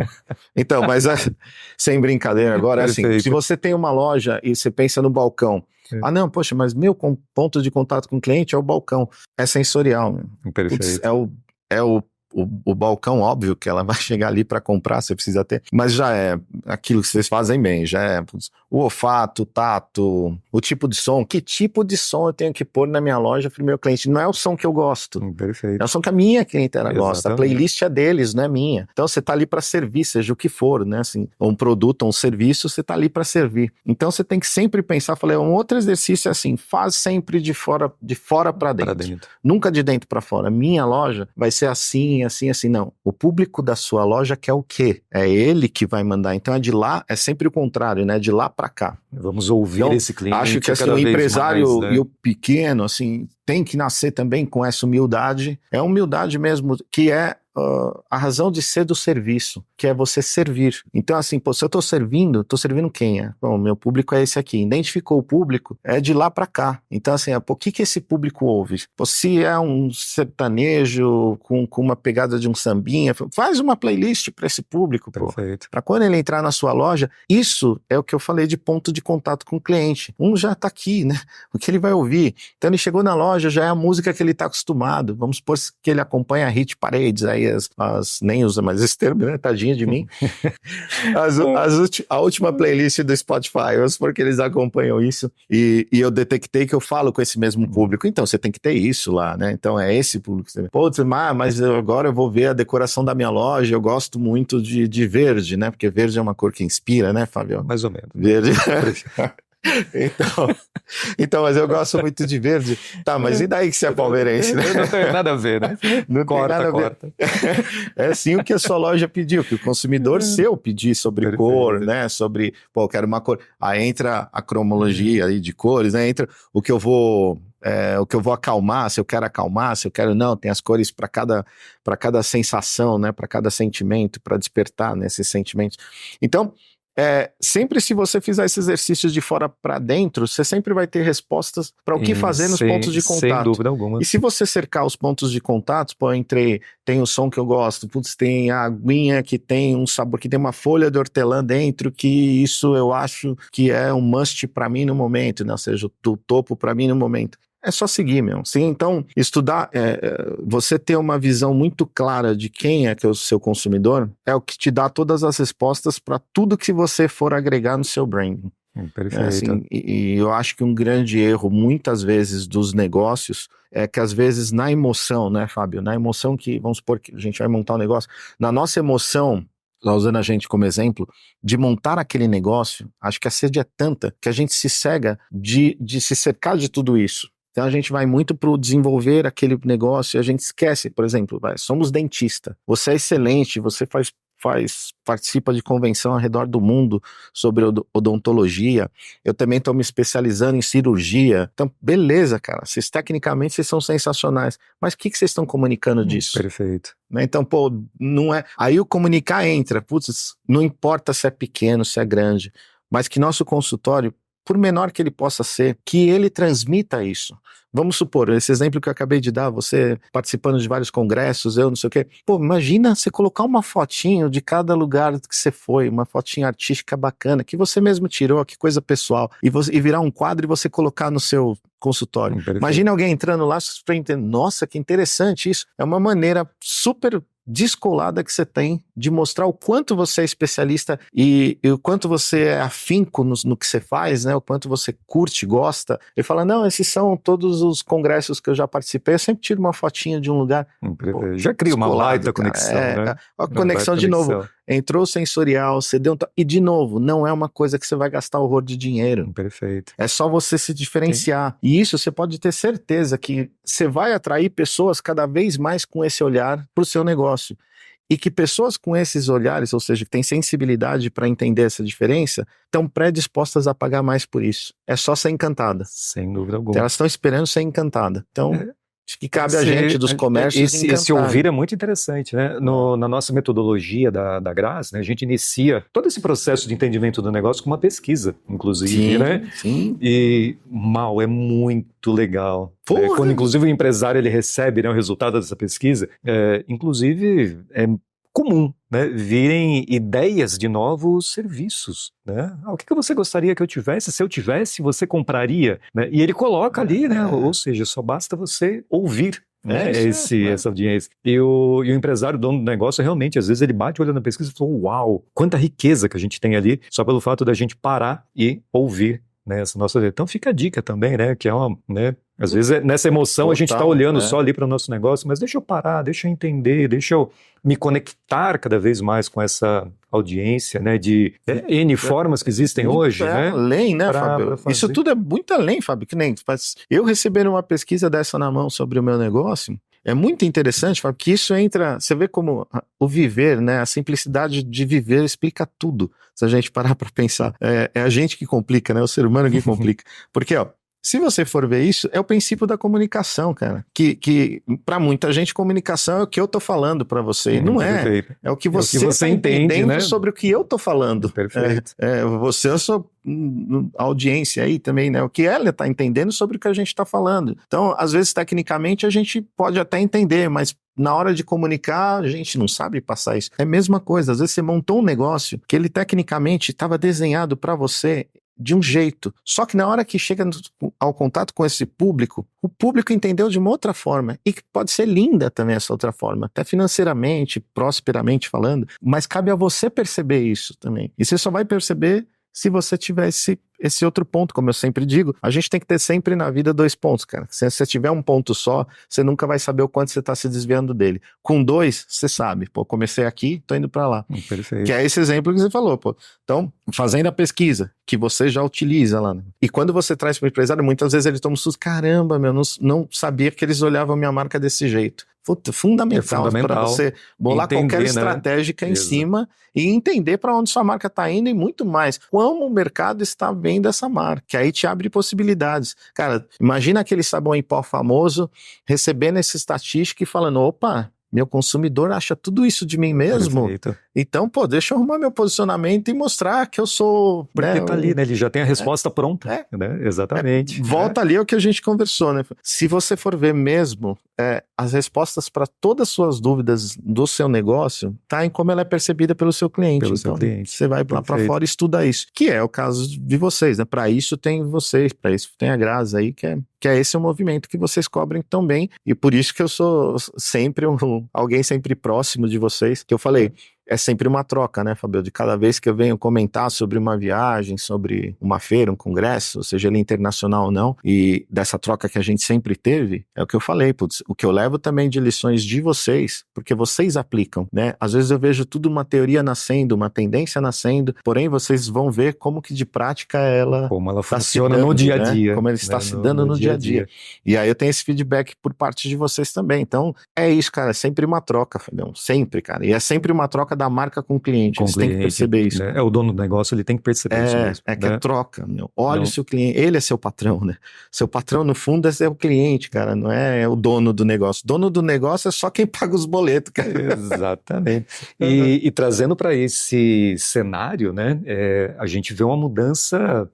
Então, mas sem brincadeira agora, assim, se você tem uma loja e você pensa no balcão, não, poxa, mas meu ponto de contato com o cliente é o balcão. É sensorial. Meu. Perfeito. É o balcão, óbvio que ela vai chegar ali para comprar, você precisa ter, mas já é aquilo que vocês fazem bem, já é o olfato, o tato, o tipo de som, que tipo de som eu tenho que pôr na minha loja para o meu cliente, não é o som que eu gosto, perfeito. É o som que a minha clientela gosta, a playlist é deles, não é minha, então você tá ali para servir, seja o que for, né, assim, um produto ou um serviço, você tá ali para servir, então você tem que sempre pensar, um outro exercício é assim, faz sempre de fora para dentro, nunca de dentro para fora, minha loja vai ser assim, assim, assim. Não, o público da sua loja quer o quê? É ele que vai mandar. Então é de lá, é sempre o contrário, né? De lá para cá. Vamos ouvir Então, esse cliente. Acho que assim, o empresário mais, né? E o pequeno, assim, tem que nascer também com essa humildade. É humildade mesmo, que é a razão de ser do serviço, que é você servir. Então, assim, pô, se eu tô servindo quem é? Bom, meu público é esse aqui. Identificou o público, é de lá para cá. Então, assim, o que esse público ouve? Pô, se é um sertanejo com uma pegada de um sambinha, faz uma playlist para esse público, pô. Perfeito. Para quando ele entrar na sua loja, isso é o que eu falei de ponto de contato com o cliente. Já tá aqui, né? O que ele vai ouvir. Então, ele chegou na loja, já é a música que ele tá acostumado. Vamos supor que ele acompanha hit parades aí, nem usa mais esse termo, né? Tadinha de mim. A última playlist do Spotify, vamos supor que eles acompanham isso, e eu detectei que eu falo com esse mesmo público, então você tem que ter isso lá, né? Então é esse público. Pô, mas agora eu vou ver a decoração da minha loja, eu gosto muito de verde, né? Porque verde é uma cor que inspira, né, Fábio? Mais ou menos. Verde. Então, mas eu gosto muito de verde. Tá, mas e daí que você é palmeirense, né? Não tem nada a ver, né? Não corta. É sim o que a sua loja pediu, que o consumidor seu pedir sobre Perfeito. Cor, né? Sobre, pô, eu quero uma cor. Aí entra a cromologia aí de cores, né? Entra o que eu vou acalmar, se eu quero acalmar, se eu quero não, tem as cores para cada sensação, né? Para cada sentimento, para despertar, né, esses sentimentos. Então, sempre se você fizer esse exercício de fora para dentro, você sempre vai ter respostas para o que fazer nos pontos de contato. Sem dúvida alguma. E se você cercar os pontos de contato, pô, tem o som que eu gosto, putz, tem a aguinha que tem um sabor, que tem uma folha de hortelã dentro, que isso eu acho que é um must para mim no momento, né? Ou seja, o topo para mim no momento. É só seguir, meu. Sim, então, estudar, você ter uma visão muito clara de quem é que é o seu consumidor, é o que te dá todas as respostas para tudo que você for agregar no seu branding. Perfeito. Assim, e eu acho que um grande erro, muitas vezes, dos negócios, é que às vezes na emoção, né, Fábio? Na emoção que, vamos supor que a gente vai montar um negócio, na nossa emoção, usando a gente como exemplo, de montar aquele negócio, acho que a sede é tanta que a gente se cega de se cercar de tudo isso. Então a gente vai muito para o desenvolver aquele negócio e a gente esquece, por exemplo, somos dentista, você é excelente, você participa de convenção ao redor do mundo sobre odontologia, eu também estou me especializando em cirurgia, então beleza, cara, tecnicamente vocês são sensacionais, mas o que vocês estão comunicando disso? Perfeito. Então, pô, não é, aí o comunicar entra, putz, não importa se é pequeno, se é grande, mas que nosso consultório, por menor que ele possa ser, que ele transmita isso. Vamos supor, esse exemplo que eu acabei de dar, você participando de vários congressos, eu não sei o quê. Pô, imagina você colocar uma fotinho de cada lugar que você foi, uma fotinha artística bacana, que você mesmo tirou, que coisa pessoal, e virar um quadro e você colocar no seu consultório. Imagina alguém entrando lá, surpreendendo, nossa, que interessante isso. É uma maneira super descolada que você tem de mostrar o quanto você é especialista e o quanto você é afinco no que você faz, né? O quanto você curte, gosta. Ele fala, não, esses são todos os congressos que eu já participei, eu sempre tiro uma fotinha de um lugar. Pô, já cria uma baita conexão, né? A conexão de novo. Entrou sensorial, você deu e de novo, não é uma coisa que você vai gastar horror de dinheiro. Perfeito. É só você se diferenciar. Sim. E isso você pode ter certeza que você vai atrair pessoas cada vez mais com esse olhar para o seu negócio. E que pessoas com esses olhares, ou seja, que têm sensibilidade para entender essa diferença, estão predispostas a pagar mais por isso. É só ser encantada. Sem dúvida alguma. Então, elas estão esperando ser encantada. Então, acho que cabe a gente dos comércios esse ouvir é muito interessante, né? Na nossa metodologia da Graz, né, a gente inicia todo esse processo de entendimento do negócio com uma pesquisa, inclusive, sim, né? Sim. E, é muito legal. Quando, inclusive, o empresário ele recebe, né, o resultado dessa pesquisa, inclusive, é comum, né, virem ideias de novos serviços, né? O que você gostaria que eu tivesse? Se eu tivesse, você compraria, né? E ele coloca ali, né? Ou seja, só basta você ouvir, né? Essa audiência. E o empresário, dono do negócio, realmente, às vezes ele bate olhando na pesquisa e fala, uau, quanta riqueza que a gente tem ali, só pelo fato da gente parar e ouvir, né, essa nossa... Então fica a dica também, né? Que é uma, né? Às vezes nessa emoção a gente está olhando só ali para o nosso negócio, mas deixa eu parar, deixa eu entender, deixa eu me conectar cada vez mais com essa audiência, né, de N formas que existem hoje, né? Além, né, Fábio? Isso tudo é muito além, Fábio, que nem eu receber uma pesquisa dessa na mão sobre o meu negócio, É muito interessante, Fábio, que isso entra, você vê como o viver, né, a simplicidade de viver explica tudo, se a gente parar para pensar. É a gente que complica, né, o ser humano que complica. Porque, ó, se você for ver isso, é o princípio da comunicação, cara. Que para muita gente, comunicação é o que eu tô falando para você. Não é. Perfeito. É o que você, tá entende, entendendo, né? né? Sobre o que eu tô falando. Perfeito. Você, a sua audiência aí também, né? O que ela tá entendendo sobre o que a gente tá falando. Então, às vezes, tecnicamente, a gente pode até entender, mas na hora de comunicar, a gente não sabe passar isso. É a mesma coisa. Às vezes, você montou um negócio que ele tecnicamente estava desenhado para você de um jeito. Só que na hora que chega ao contato com esse público, o público entendeu de uma outra forma. E que pode ser linda também essa outra forma, até financeiramente, prosperamente falando, mas cabe a você perceber isso também. E você só vai perceber se você tiver esse outro ponto, como eu sempre digo. A gente tem que ter sempre na vida 2 pontos, cara. Se você tiver um ponto só, você nunca vai saber o quanto você está se desviando dele. Com 2, você sabe. Pô, comecei aqui, tô indo para lá. Perfeito. Que é esse exemplo que você falou, pô. Então, fazendo a pesquisa, que você já utiliza lá, né? E quando você traz para o empresário, muitas vezes ele toma um susto. Caramba, meu, não sabia que eles olhavam minha marca desse jeito. Puta, fundamental para você bolar entender, qualquer né? estratégica em cima e entender para onde sua marca está indo e muito mais. Como o mercado está vendo essa marca, que aí te abre possibilidades. Cara, imagina aquele sabão em pó famoso recebendo essa estatística e falando, opa, meu consumidor acha tudo isso de mim mesmo? Perfeito. Então, pô, deixa eu arrumar meu posicionamento e mostrar que eu sou... Porque tá ali, né? Ele já tem a resposta pronta, né? Exatamente. Volta ali ao que a gente conversou, né? Se você for ver mesmo, as respostas para todas as suas dúvidas do seu negócio tá em como ela é percebida pelo seu cliente. Pelo então, seu cliente. você vai lá para fora e estuda isso. Que é o caso de vocês, né? Para isso tem vocês, para isso tem a Grazi aí, que é esse o movimento que vocês cobrem tão bem. E por isso que eu sou sempre alguém sempre próximo de vocês, que eu falei... É sempre uma troca, né, Fabio? De cada vez que eu venho comentar sobre uma viagem, sobre uma feira, um congresso, seja ele internacional ou não, e dessa troca que a gente sempre teve, é o que eu falei, putz, o que eu levo também de lições de vocês, porque vocês aplicam, né? Às vezes eu vejo tudo uma teoria nascendo, uma tendência nascendo, porém vocês vão ver como que de prática como ela tá funciona dando, no dia a dia. Como ele está se dando no dia a dia. E aí eu tenho esse feedback por parte de vocês também. Então, é isso, cara, é sempre uma troca, Fabião, sempre, cara. E é sempre uma troca da marca com o cliente. Você tem que perceber isso. Né? O dono do negócio, ele tem que perceber isso mesmo. Que é troca, meu. Olha o seu cliente, ele é seu patrão, né? Seu patrão, no fundo, é o cliente, cara, não é o dono do negócio. Dono do negócio é só quem paga os boletos, cara. Exatamente. E trazendo para esse cenário, né, a gente vê uma mudança.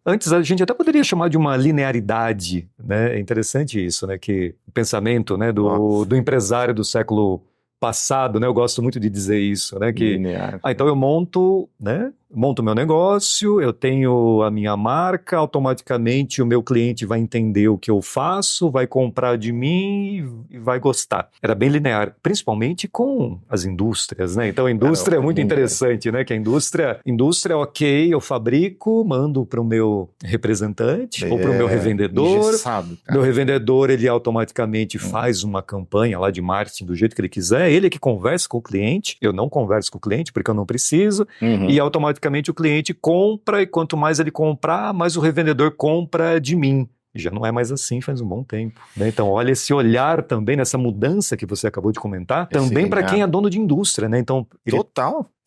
Antes a gente até poderia chamar de uma linearidade, né? É interessante isso, né? Que o pensamento, né, do empresário do século passado, né? Eu gosto muito de dizer isso, né? Que então eu monto, né? Monto meu negócio, eu tenho a minha marca, automaticamente o meu cliente vai entender o que eu faço, vai comprar de mim e vai gostar. Era bem linear, principalmente com as indústrias, né? Então a indústria é muito interessante, né? Que a indústria, ok, eu fabrico, mando para o meu representante ou para o meu revendedor. Engessado, meu revendedor, ele automaticamente faz uma campanha lá de marketing do jeito que ele quiser, ele é que conversa com o cliente, eu não converso com o cliente porque eu não preciso, e automaticamente o cliente compra, e quanto mais ele comprar, mais o revendedor compra de mim. Já não é mais assim faz um bom tempo, né? Então olha esse olhar também, nessa mudança que você acabou de comentar, também para quem é dono de indústria, né? Então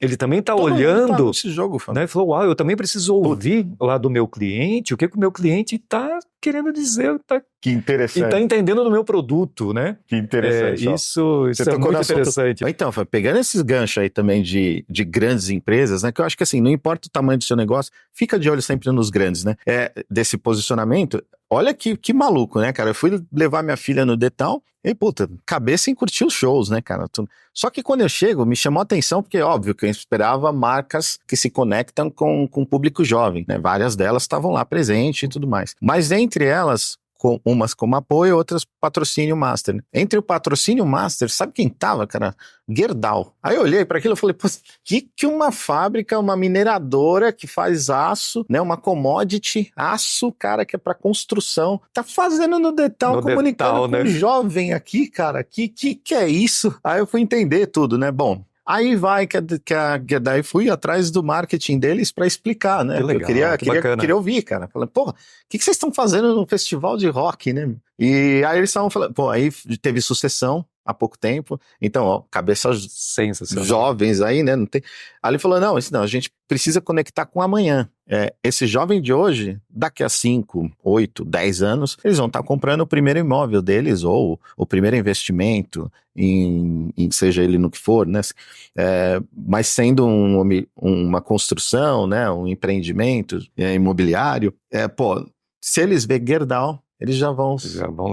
ele também está olhando, esse jogo, né? Falou, uau, eu também preciso ouvir lá do meu cliente, o que o meu cliente está querendo dizer, que interessante. E está entendendo do meu produto, né? Que interessante. Isso é muito interessante. Então, pegando esses ganchos aí também de grandes empresas, né? Que eu acho que assim, não importa o tamanho do seu negócio, fica de olho sempre nos grandes, né? Desse posicionamento. Olha que maluco, né, cara? Eu fui levar minha filha no Detal e, puta, cabeça em curtir os shows, né, cara? Só que quando eu chego, me chamou a atenção, porque, óbvio, que eu esperava marcas que se conectam com o público jovem, né? Várias delas estavam lá presentes e tudo mais. Mas entre elas, umas como apoio, outras patrocínio master. Entre o patrocínio master, sabe quem tava, cara? Gerdau. Aí eu olhei para aquilo e falei, pô, que uma fábrica, uma mineradora que faz aço, né, uma commodity, aço, cara, que é para construção, tá fazendo no Detal, comunicando com um jovem aqui, cara, que é isso? Aí eu fui entender tudo, né? Bom, Aí vai, daí fui atrás do marketing deles para explicar, né? Que legal, queria ouvir, cara. Falei, porra, o que vocês estão fazendo no festival de rock, né? E aí eles estavam falando, pô, aí teve Sucessão há pouco tempo, então, ó, cabeças jovens aí, né? Não tem... Aí ele falou, não, a gente precisa conectar com amanhã. Esse jovem de hoje, daqui a 5, 8, 10 anos, eles vão estar comprando o primeiro imóvel deles, ou o primeiro investimento, seja ele no que for, né? Mas sendo uma construção, né? Um empreendimento imobiliário, pô, se eles verem Gerdau, eles já vão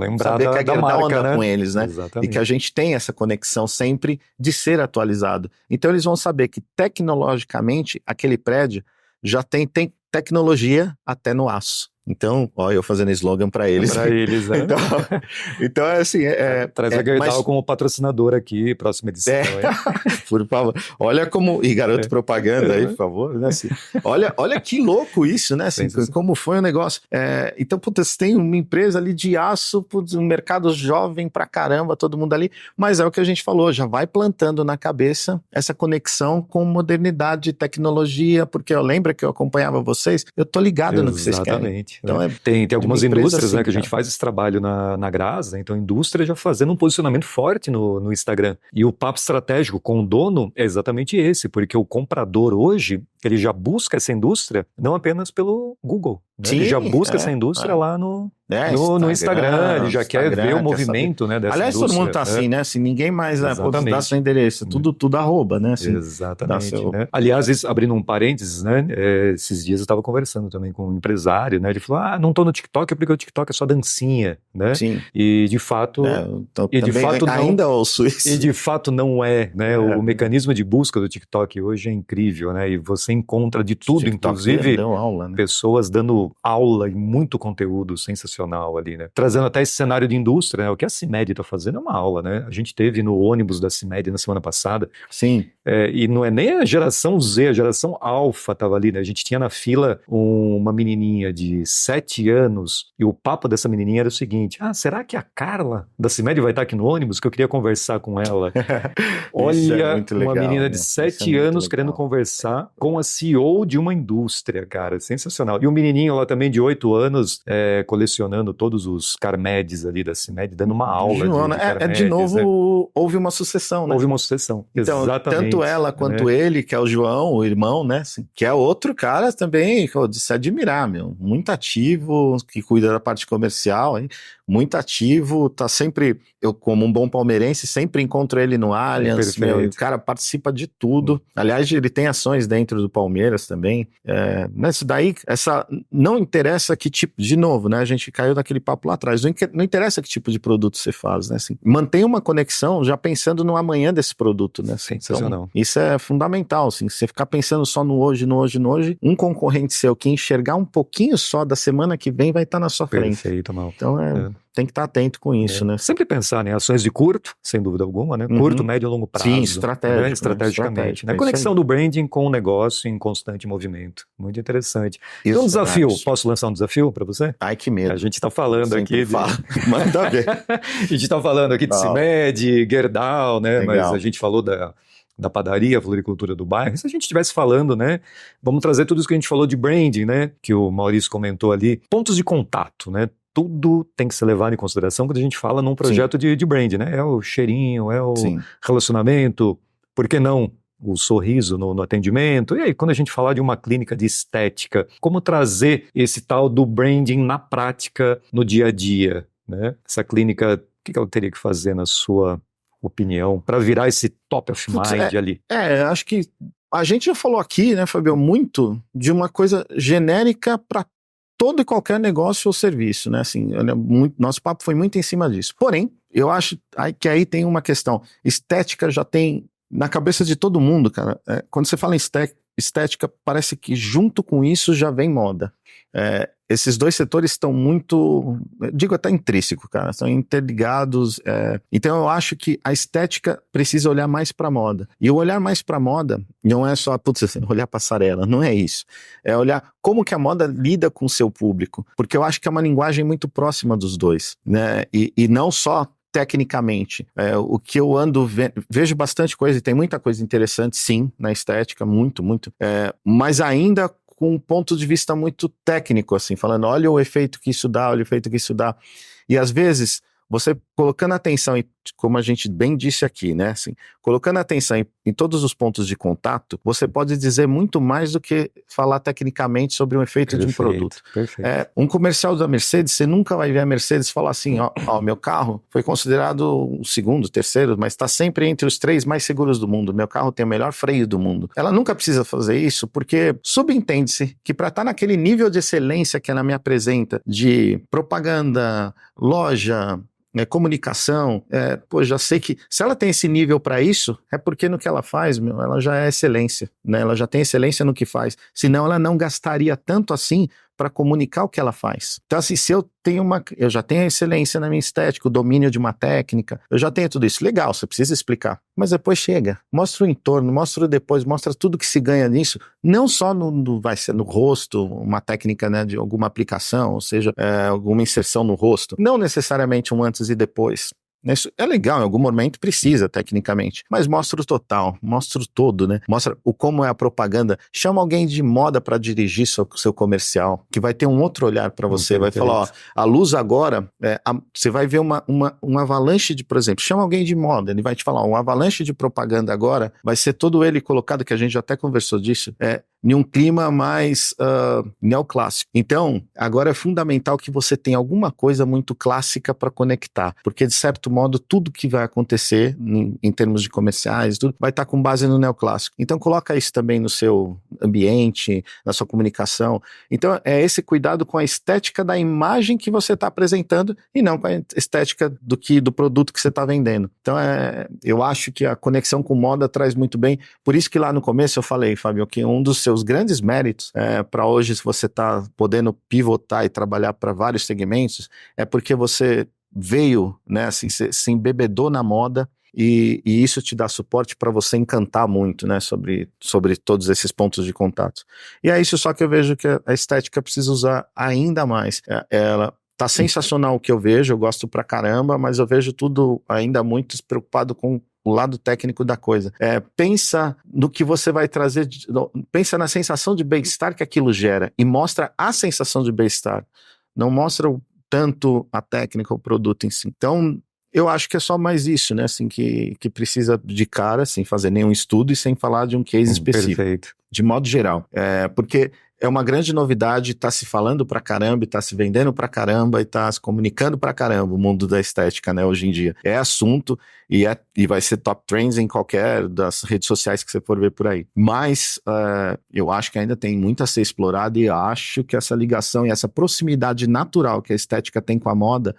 lembrar saber que a Gerdau marca, anda né? com eles, né? Exatamente. E que a gente tem essa conexão sempre de ser atualizado. Então eles vão saber que tecnologicamente aquele prédio já tem tecnologia até no aço. Então, ó, eu fazendo slogan para eles. Para eles, né? Então é assim... Traz a Gerdau como patrocinador aqui, próxima edição. Por favor. Olha como... E garoto propaganda aí, por favor. Né? Assim, olha que louco isso, né? Assim, como foi o negócio. Então, puta, você tem uma empresa ali de aço, um mercado jovem pra caramba, todo mundo ali. Mas é o que a gente falou, já vai plantando na cabeça essa conexão com modernidade, tecnologia, porque eu lembro que eu acompanhava vocês, eu tô ligado no que vocês querem. Exatamente. Então, tem algumas indústrias, assim, né, que a gente faz esse trabalho na Graz, né, então a indústria já fazendo um posicionamento forte no Instagram. E o papo estratégico com o dono é exatamente esse, porque o comprador hoje, ele já busca essa indústria não apenas pelo Google, né? Sim, ele já busca essa indústria lá no Instagram, ele já quer ver o movimento, né, dessa Aliás, indústria. Todo mundo tá assim, né? Assim, ninguém mais dá seu endereço, tudo arroba, né? Assim, exatamente. Né? Aliás, abrindo um parênteses, né? Esses dias eu estava conversando também com um empresário, né? Ele falou, não tô no TikTok porque o TikTok é só dancinha, né? Sim. E de fato... ainda ouço isso. E de fato não é, né? O mecanismo de busca do TikTok hoje é incrível, né? E você encontra de tudo, inclusive aula, né? pessoas dando aula e muito conteúdo sensacional ali, né? Trazendo até esse cenário de indústria, né? O que a CIMED está fazendo é uma aula, né? A gente teve no ônibus da CIMED na semana passada. Sim. E não é nem a geração Z, a geração Alpha estava ali, né? A gente tinha na fila uma menininha de 7 anos e o papo dessa menininha era o seguinte, será que a Carla da CIMED vai estar aqui no ônibus? Que eu queria conversar com ela. Olha, uma menina de 7 anos querendo conversar com a CEO de uma indústria, cara, sensacional. E um menininho lá também de 8 anos colecionando todos os Carmedes ali da CIMED, dando uma aula de Carmedes, de novo, né? Houve uma sucessão, né? Houve uma sucessão, então, exatamente. Tanto ela quanto ele, que é o João, o irmão, né? Assim, que é outro cara também de se admirar, meu. Muito ativo, que cuida da parte comercial, hein? Muito ativo, tá sempre... Eu, como um bom palmeirense, sempre encontro ele no Allianz, meu, e o cara participa de tudo. Aliás, ele tem ações dentro do Palmeiras também. Isso daí, não interessa que tipo... De novo, né? A gente caiu naquele papo lá atrás. Não interessa que tipo de produto você faz, né? Assim, mantém uma conexão já pensando no amanhã desse produto, né? Assim, sensacional. Então, isso é fundamental, assim. Se você ficar pensando só no hoje, um concorrente seu que enxergar um pouquinho só da semana que vem vai estar na sua frente. Perfeito, Mal. Então, tem que estar atento com isso, né? Sempre pensar, né? Ações de curto, sem dúvida alguma, né? Curto, médio e longo prazo. Sim, estratégico, né? Estrategicamente. Né? Conexão do branding com o negócio em constante movimento. Muito interessante. Então, um desafio. Posso lançar um desafio para você? Ai, que medo. A gente está falando aqui Manda ver. A gente está falando aqui de CIMED, Gerdau, né? Legal. Mas a gente falou da padaria, a floricultura do bairro. Se a gente estivesse falando, né? Vamos trazer tudo isso que a gente falou de branding, né? Que o Maurício comentou ali. Pontos de contato, né? Tudo tem que ser levado em consideração quando a gente fala num projeto de brand, né? É o cheirinho, é o relacionamento, por que não o sorriso no atendimento? E aí, quando a gente falar de uma clínica de estética, como trazer esse tal do branding na prática, no dia a dia, né? Essa clínica, o que ela teria que fazer, na sua opinião, para virar esse top of mind ali? Acho que a gente já falou aqui, né, Fabio, muito de uma coisa genérica para todo e qualquer negócio ou serviço, né? Assim, nosso papo foi muito em cima disso. Porém, eu acho que aí tem uma questão. Estética já tem na cabeça de todo mundo, cara. Quando você fala em estética, parece que junto com isso já vem moda. Esses dois setores estão muito, digo até intrínseco, cara, estão interligados. Então eu acho que a estética precisa olhar mais para moda. E o olhar mais para moda não é só olhar passarela, não é isso. É olhar como que a moda lida com o seu público, porque eu acho que é uma linguagem muito próxima dos dois, né? E não só tecnicamente. O que eu ando vejo bastante coisa, e tem muita coisa interessante, sim, na estética, muito, mas ainda com um ponto de vista muito técnico, assim, falando, olha o efeito que isso dá, olha o efeito que isso dá. E às vezes, você colocando atenção, como a gente bem disse aqui, né, assim, colocando atenção em todos os pontos de contato, você pode dizer muito mais do que falar tecnicamente sobre o efeito de um produto. Perfeito. Um comercial da Mercedes, você nunca vai ver a Mercedes falar assim, ó, meu carro foi considerado o segundo, terceiro, mas está sempre entre os 3 mais seguros do mundo, meu carro tem o melhor freio do mundo. Ela nunca precisa fazer isso, porque subentende-se que para estar naquele nível de excelência que ela me apresenta, de propaganda, loja, comunicação, já sei que se ela tem esse nível para isso, é porque no que ela faz, ela já é excelência, né? Ela já tem excelência no que faz, senão ela não gastaria tanto assim para comunicar o que ela faz. Então assim, se eu já tenho a excelência na minha estética, o domínio de uma técnica, eu já tenho tudo isso, legal, você precisa explicar, mas depois chega, mostra o entorno, mostra o depois, mostra tudo que se ganha nisso, não só vai ser no rosto, uma técnica, né, de alguma aplicação, ou seja, alguma inserção no rosto, não necessariamente um antes e depois. Isso é legal, em algum momento precisa, tecnicamente, mas mostra o total, mostra o todo, né? Mostra como é a propaganda. Chama alguém de moda para dirigir seu comercial, que vai ter um outro olhar para você, vai falar, ó, a luz agora, você vai ver uma avalanche de, por exemplo, chama alguém de moda, ele vai te falar, uma avalanche de propaganda agora, vai ser todo ele colocado, que a gente já até conversou disso, em um clima mais neoclássico. Então, agora é fundamental que você tenha alguma coisa muito clássica para conectar, porque de certo modo tudo que vai acontecer em termos de comerciais, tudo vai estar com base no neoclássico. Então coloca isso também no seu ambiente, na sua comunicação. Então é esse cuidado com a estética da imagem que você está apresentando e não com a estética do produto que você está vendendo. Então eu acho que a conexão com moda traz muito bem. Por isso que lá no começo eu falei, Fábio, que um dos seus grandes méritos para hoje, se você está podendo pivotar e trabalhar para vários segmentos, é porque você veio, né, assim, se embebedou na moda e isso te dá suporte para você encantar muito, né, sobre todos esses pontos de contato. E é isso só que eu vejo que a estética precisa usar ainda mais. Ela tá sensacional o que eu vejo, eu gosto pra caramba, mas eu vejo tudo ainda muito preocupado com o lado técnico da coisa. Pensa no que você vai trazer, pensa na sensação de bem-estar que aquilo gera e mostra a sensação de bem-estar. Não mostra tanto a técnica, o produto em si. Então, eu acho que é só mais isso, né, assim, que precisa de cara, sem fazer nenhum estudo e sem falar de um case específico. Perfeito. De modo geral. Porque é uma grande novidade, tá se falando pra caramba, e tá se vendendo pra caramba, e tá se comunicando pra caramba o mundo da estética, né, hoje em dia. É assunto e vai ser top trends em qualquer das redes sociais que você for ver por aí. Mas eu acho que ainda tem muito a ser explorado e acho que essa ligação e essa proximidade natural que a estética tem com a moda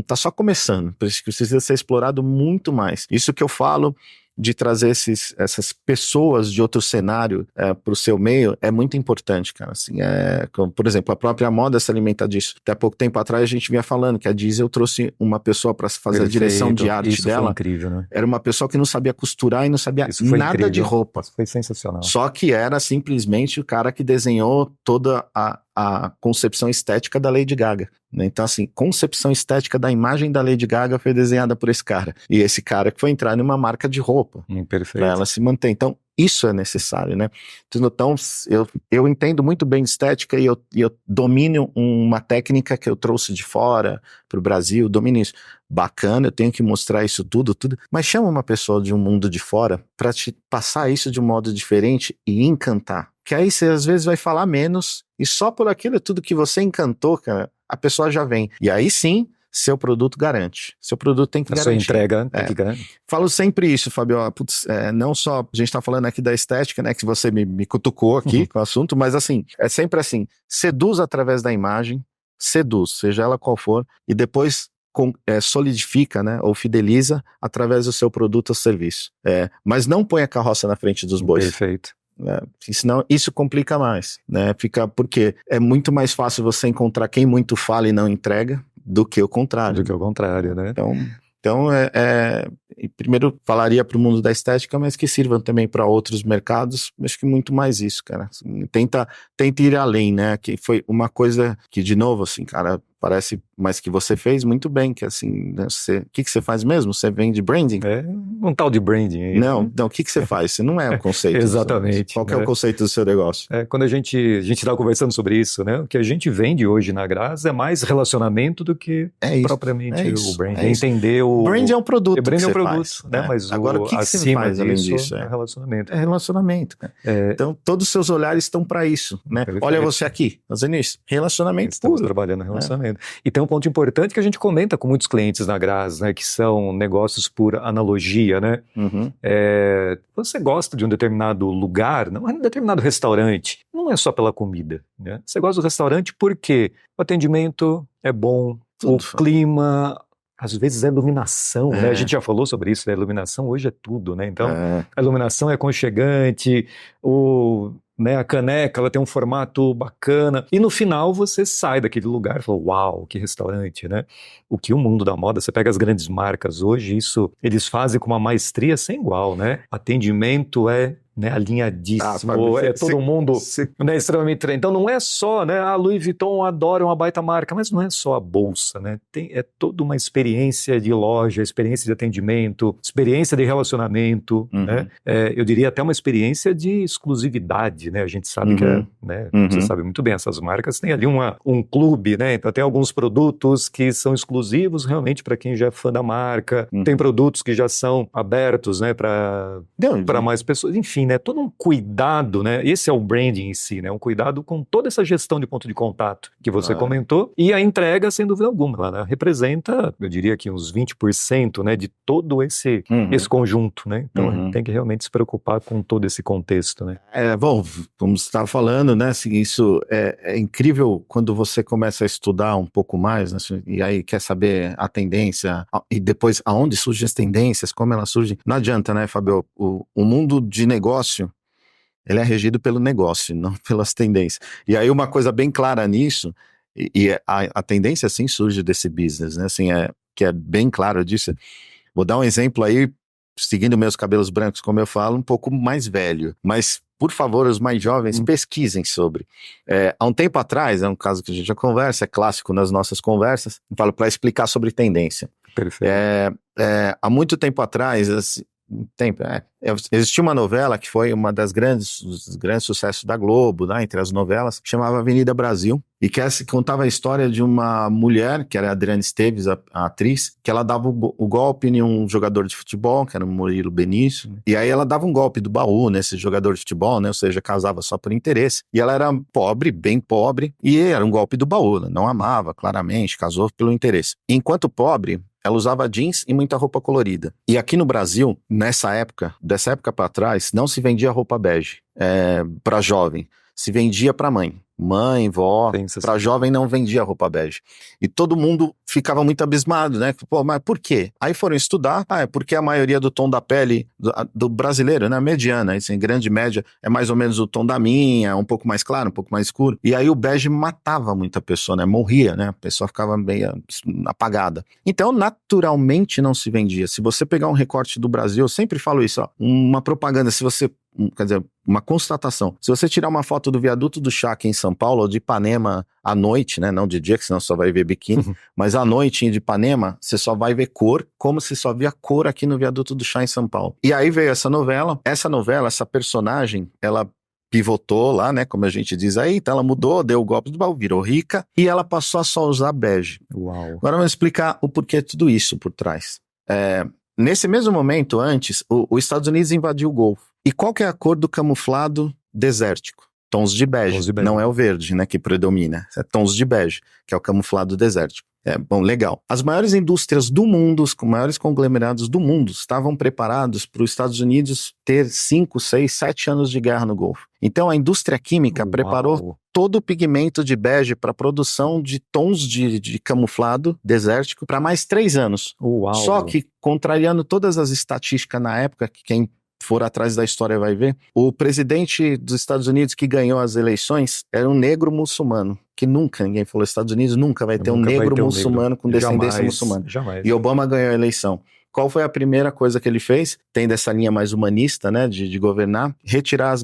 tá só começando. Por isso que precisa ser explorado muito mais. Isso que eu falo de trazer essas pessoas de outro cenário para o seu meio é muito importante, cara. Assim, como, por exemplo, a própria moda se alimenta disso. Até pouco tempo atrás a gente vinha falando que a Diesel trouxe uma pessoa para fazer a direção de arte isso dela. Foi incrível, né? Era uma pessoa que não sabia costurar e não sabia nada incrível. De roupa. Isso foi sensacional. Só que era simplesmente o cara que desenhou toda a concepção estética da Lady Gaga, né? Então assim, concepção estética da imagem da Lady Gaga foi desenhada por esse cara, e esse cara que foi entrar numa marca de roupa Perfeito. para ela se manter. Então isso é necessário, né? Então eu entendo muito bem de estética e eu domino uma técnica que eu trouxe de fora para o Brasil, domino isso. Bacana, eu tenho que mostrar isso tudo, mas chama uma pessoa de um mundo de fora para te passar isso de um modo diferente e encantar. Que aí você às vezes vai falar menos e só por aquilo tudo que você encantou, cara, a pessoa já vem. E aí sim, seu produto garante. Seu produto tem que garantir. A sua entrega tem que garantir. Falo sempre isso, Fábio. Não só, a gente tá falando aqui da estética, né, que você me cutucou aqui com o assunto, mas assim, é sempre assim, seduz através da imagem, seja ela qual for, e depois solidifica, né, ou fideliza através do seu produto ou serviço. Mas não põe a carroça na frente dos bois. Perfeito. Senão isso complica mais, né? Porque é muito mais fácil você encontrar quem muito fala e não entrega do que o contrário. Né? Então primeiro falaria para o mundo da estética, mas que sirvam também para outros mercados. Acho que muito mais isso, cara. Assim, tenta ir além, né? Que foi uma coisa que, de novo, assim, cara, parece, mas que você fez muito bem, que assim, né, o que você faz mesmo? Você vende branding? É um tal de branding aí. Não, o que você faz? Você não é o conceito. Exatamente. Qual que é o conceito do seu negócio? Quando a gente estava conversando sobre isso, né? O que a gente vende hoje na Graz é mais relacionamento do que propriamente o brand. Entender o brand é um produto. Brand é um produto, faz, né? Mas agora, o que você faz além disso? É relacionamento. É relacionamento. Então, todos os seus olhares estão para isso, né? Olha você aqui, fazendo isso. Relacionamento. Estamos trabalhando no relacionamento. E tem um ponto importante que a gente comenta com muitos clientes na Graz, né? Que são negócios por analogia, né? Uhum. Você gosta de um determinado lugar, não é um determinado restaurante, não é só pela comida, né? Você gosta do restaurante porque o atendimento é bom, o clima, às vezes a iluminação, né? A gente já falou sobre isso, né? A iluminação hoje é tudo, né? Então, a iluminação é aconchegante, a caneca, ela tem um formato bacana, e no final você sai daquele lugar e fala, uau, que restaurante, né? O que o mundo da moda, você pega as grandes marcas hoje, isso eles fazem com uma maestria sem igual, né? Atendimento alinhadíssimo, todo mundo extremamente... Então não é só, né, a Louis Vuitton adora uma baita marca, mas não é só a bolsa, né, é toda uma experiência de loja, experiência de atendimento, experiência de relacionamento, né, eu diria até uma experiência de exclusividade, né, a gente sabe que você sabe muito bem, essas marcas têm ali um clube, né, então tem alguns produtos que são exclusivos realmente para quem já é fã da marca, tem produtos que já são abertos, né, para mais pessoas, enfim, né, todo um cuidado, né, esse é o branding em si, né, um cuidado com toda essa gestão de ponto de contato que você comentou, e a entrega, sem dúvida alguma, ela representa, eu diria que uns 20%, né, de todo esse conjunto, né, então tem que realmente se preocupar com todo esse contexto, né. Bom, como você estava falando, né, assim, isso é incrível quando você começa a estudar um pouco mais, né, e aí quer saber a tendência, e depois aonde surgem as tendências, como elas surgem, não adianta, né, Fabio, o mundo de negócio, ele é regido pelo negócio, não pelas tendências. E aí uma coisa bem clara nisso, e a tendência sim surge desse business, né, assim, que é bem claro disso. Vou dar um exemplo aí, seguindo meus cabelos brancos, como eu falo, um pouco mais velho, mas por favor, os mais jovens, pesquisem sobre. Há um tempo atrás, é um caso que a gente já conversa, é clássico nas nossas conversas, eu falo para explicar sobre tendência. Perfeito. Há muito tempo atrás, existia uma novela que foi uma dos grandes sucessos da Globo, né, entre as novelas, que chamava Avenida Brasil, e que contava a história de uma mulher, que era a Adriana Esteves, a atriz, que ela dava o golpe em um jogador de futebol, que era o Murilo Benício, né, e aí ela dava um golpe do baú nesse jogador de futebol, né, ou seja, casava só por interesse, e ela era pobre, bem pobre, e era um golpe do baú, ela não amava, claramente, casou pelo interesse. Enquanto pobre, ela usava jeans e muita roupa colorida. E aqui no Brasil, dessa época para trás, não se vendia roupa bege para jovem. Se vendia para mãe, vó, para jovem não vendia roupa bege. E todo mundo ficava muito abismado, né? Pô, mas por quê? Aí foram estudar, é porque a maioria do tom da pele do brasileiro, né, mediana, assim, grande média, é mais ou menos o tom da minha, um pouco mais claro, um pouco mais escuro. E aí o bege matava muita pessoa, né? Morria, né? A pessoa ficava meio apagada. Então, naturalmente não se vendia. Se você pegar um recorte do Brasil, eu sempre falo isso, ó, uma propaganda, quer dizer, uma constatação. Se você tirar uma foto do viaduto do Chá aqui em São Paulo, ou de Ipanema à noite, né, não de dia, que senão só vai ver biquíni, mas à noite de Ipanema, você só vai ver cor, como se só via cor aqui no viaduto do Chá em São Paulo. E aí veio essa novela, essa personagem, ela pivotou lá, né, como a gente diz aí, então ela mudou, deu o golpe do baú, virou rica, e ela passou a só usar bege. Uau. Agora vamos explicar o porquê de tudo isso por trás. Nesse mesmo momento, antes, os Estados Unidos invadiu o Golfo. E qual que é a cor do camuflado desértico? Tons de bege. Não é o verde, né, que predomina. É tons de bege, que é o camuflado desértico. Bom, legal. As maiores indústrias do mundo, os maiores conglomerados do mundo, estavam preparados para os Estados Unidos ter 5, 6, 7 anos de guerra no Golfo. Então a indústria química preparou todo o pigmento de bege para a produção de tons de camuflado desértico para mais 3 anos. Uau. Só que, contrariando todas as estatísticas na época, que quem for atrás da história vai ver, o presidente dos Estados Unidos que ganhou as eleições era um negro muçulmano, que ninguém falou, Estados Unidos nunca vai ter um negro muçulmano com descendência muçulmana. Jamais. E Obama ganhou a eleição. Qual foi a primeira coisa que ele fez? Tem dessa linha mais humanista, né, de governar, retirar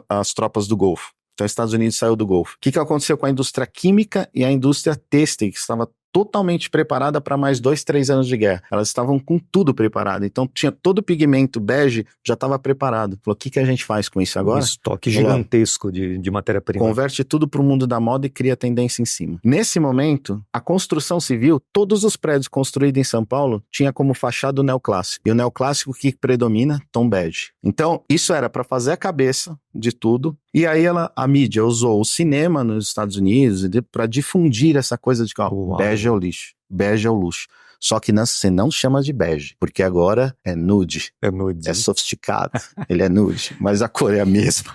as tropas do Golfo. Então, os Estados Unidos saiu do Golfo. O que aconteceu com a indústria química e a indústria têxtil, que estava totalmente preparada para mais 2, 3 anos de guerra. Elas estavam com tudo preparado. Então, tinha todo o pigmento bege, já estava preparado. Falou, o que a gente faz com isso agora? Um estoque gigantesco de matéria-prima. Converte tudo para o mundo da moda e cria tendência em cima. Nesse momento, a construção civil, todos os prédios construídos em São Paulo, tinha como fachada o neoclássico. E o neoclássico que predomina? Tom bege. Então, isso era para fazer a cabeça de tudo. E aí a mídia usou o cinema nos Estados Unidos para difundir essa coisa de que bege é o lixo, bege é o luxo. Só que você não chama de bege, porque agora é nude. É nude. É sofisticado. Ele é nude, mas a cor é a mesma.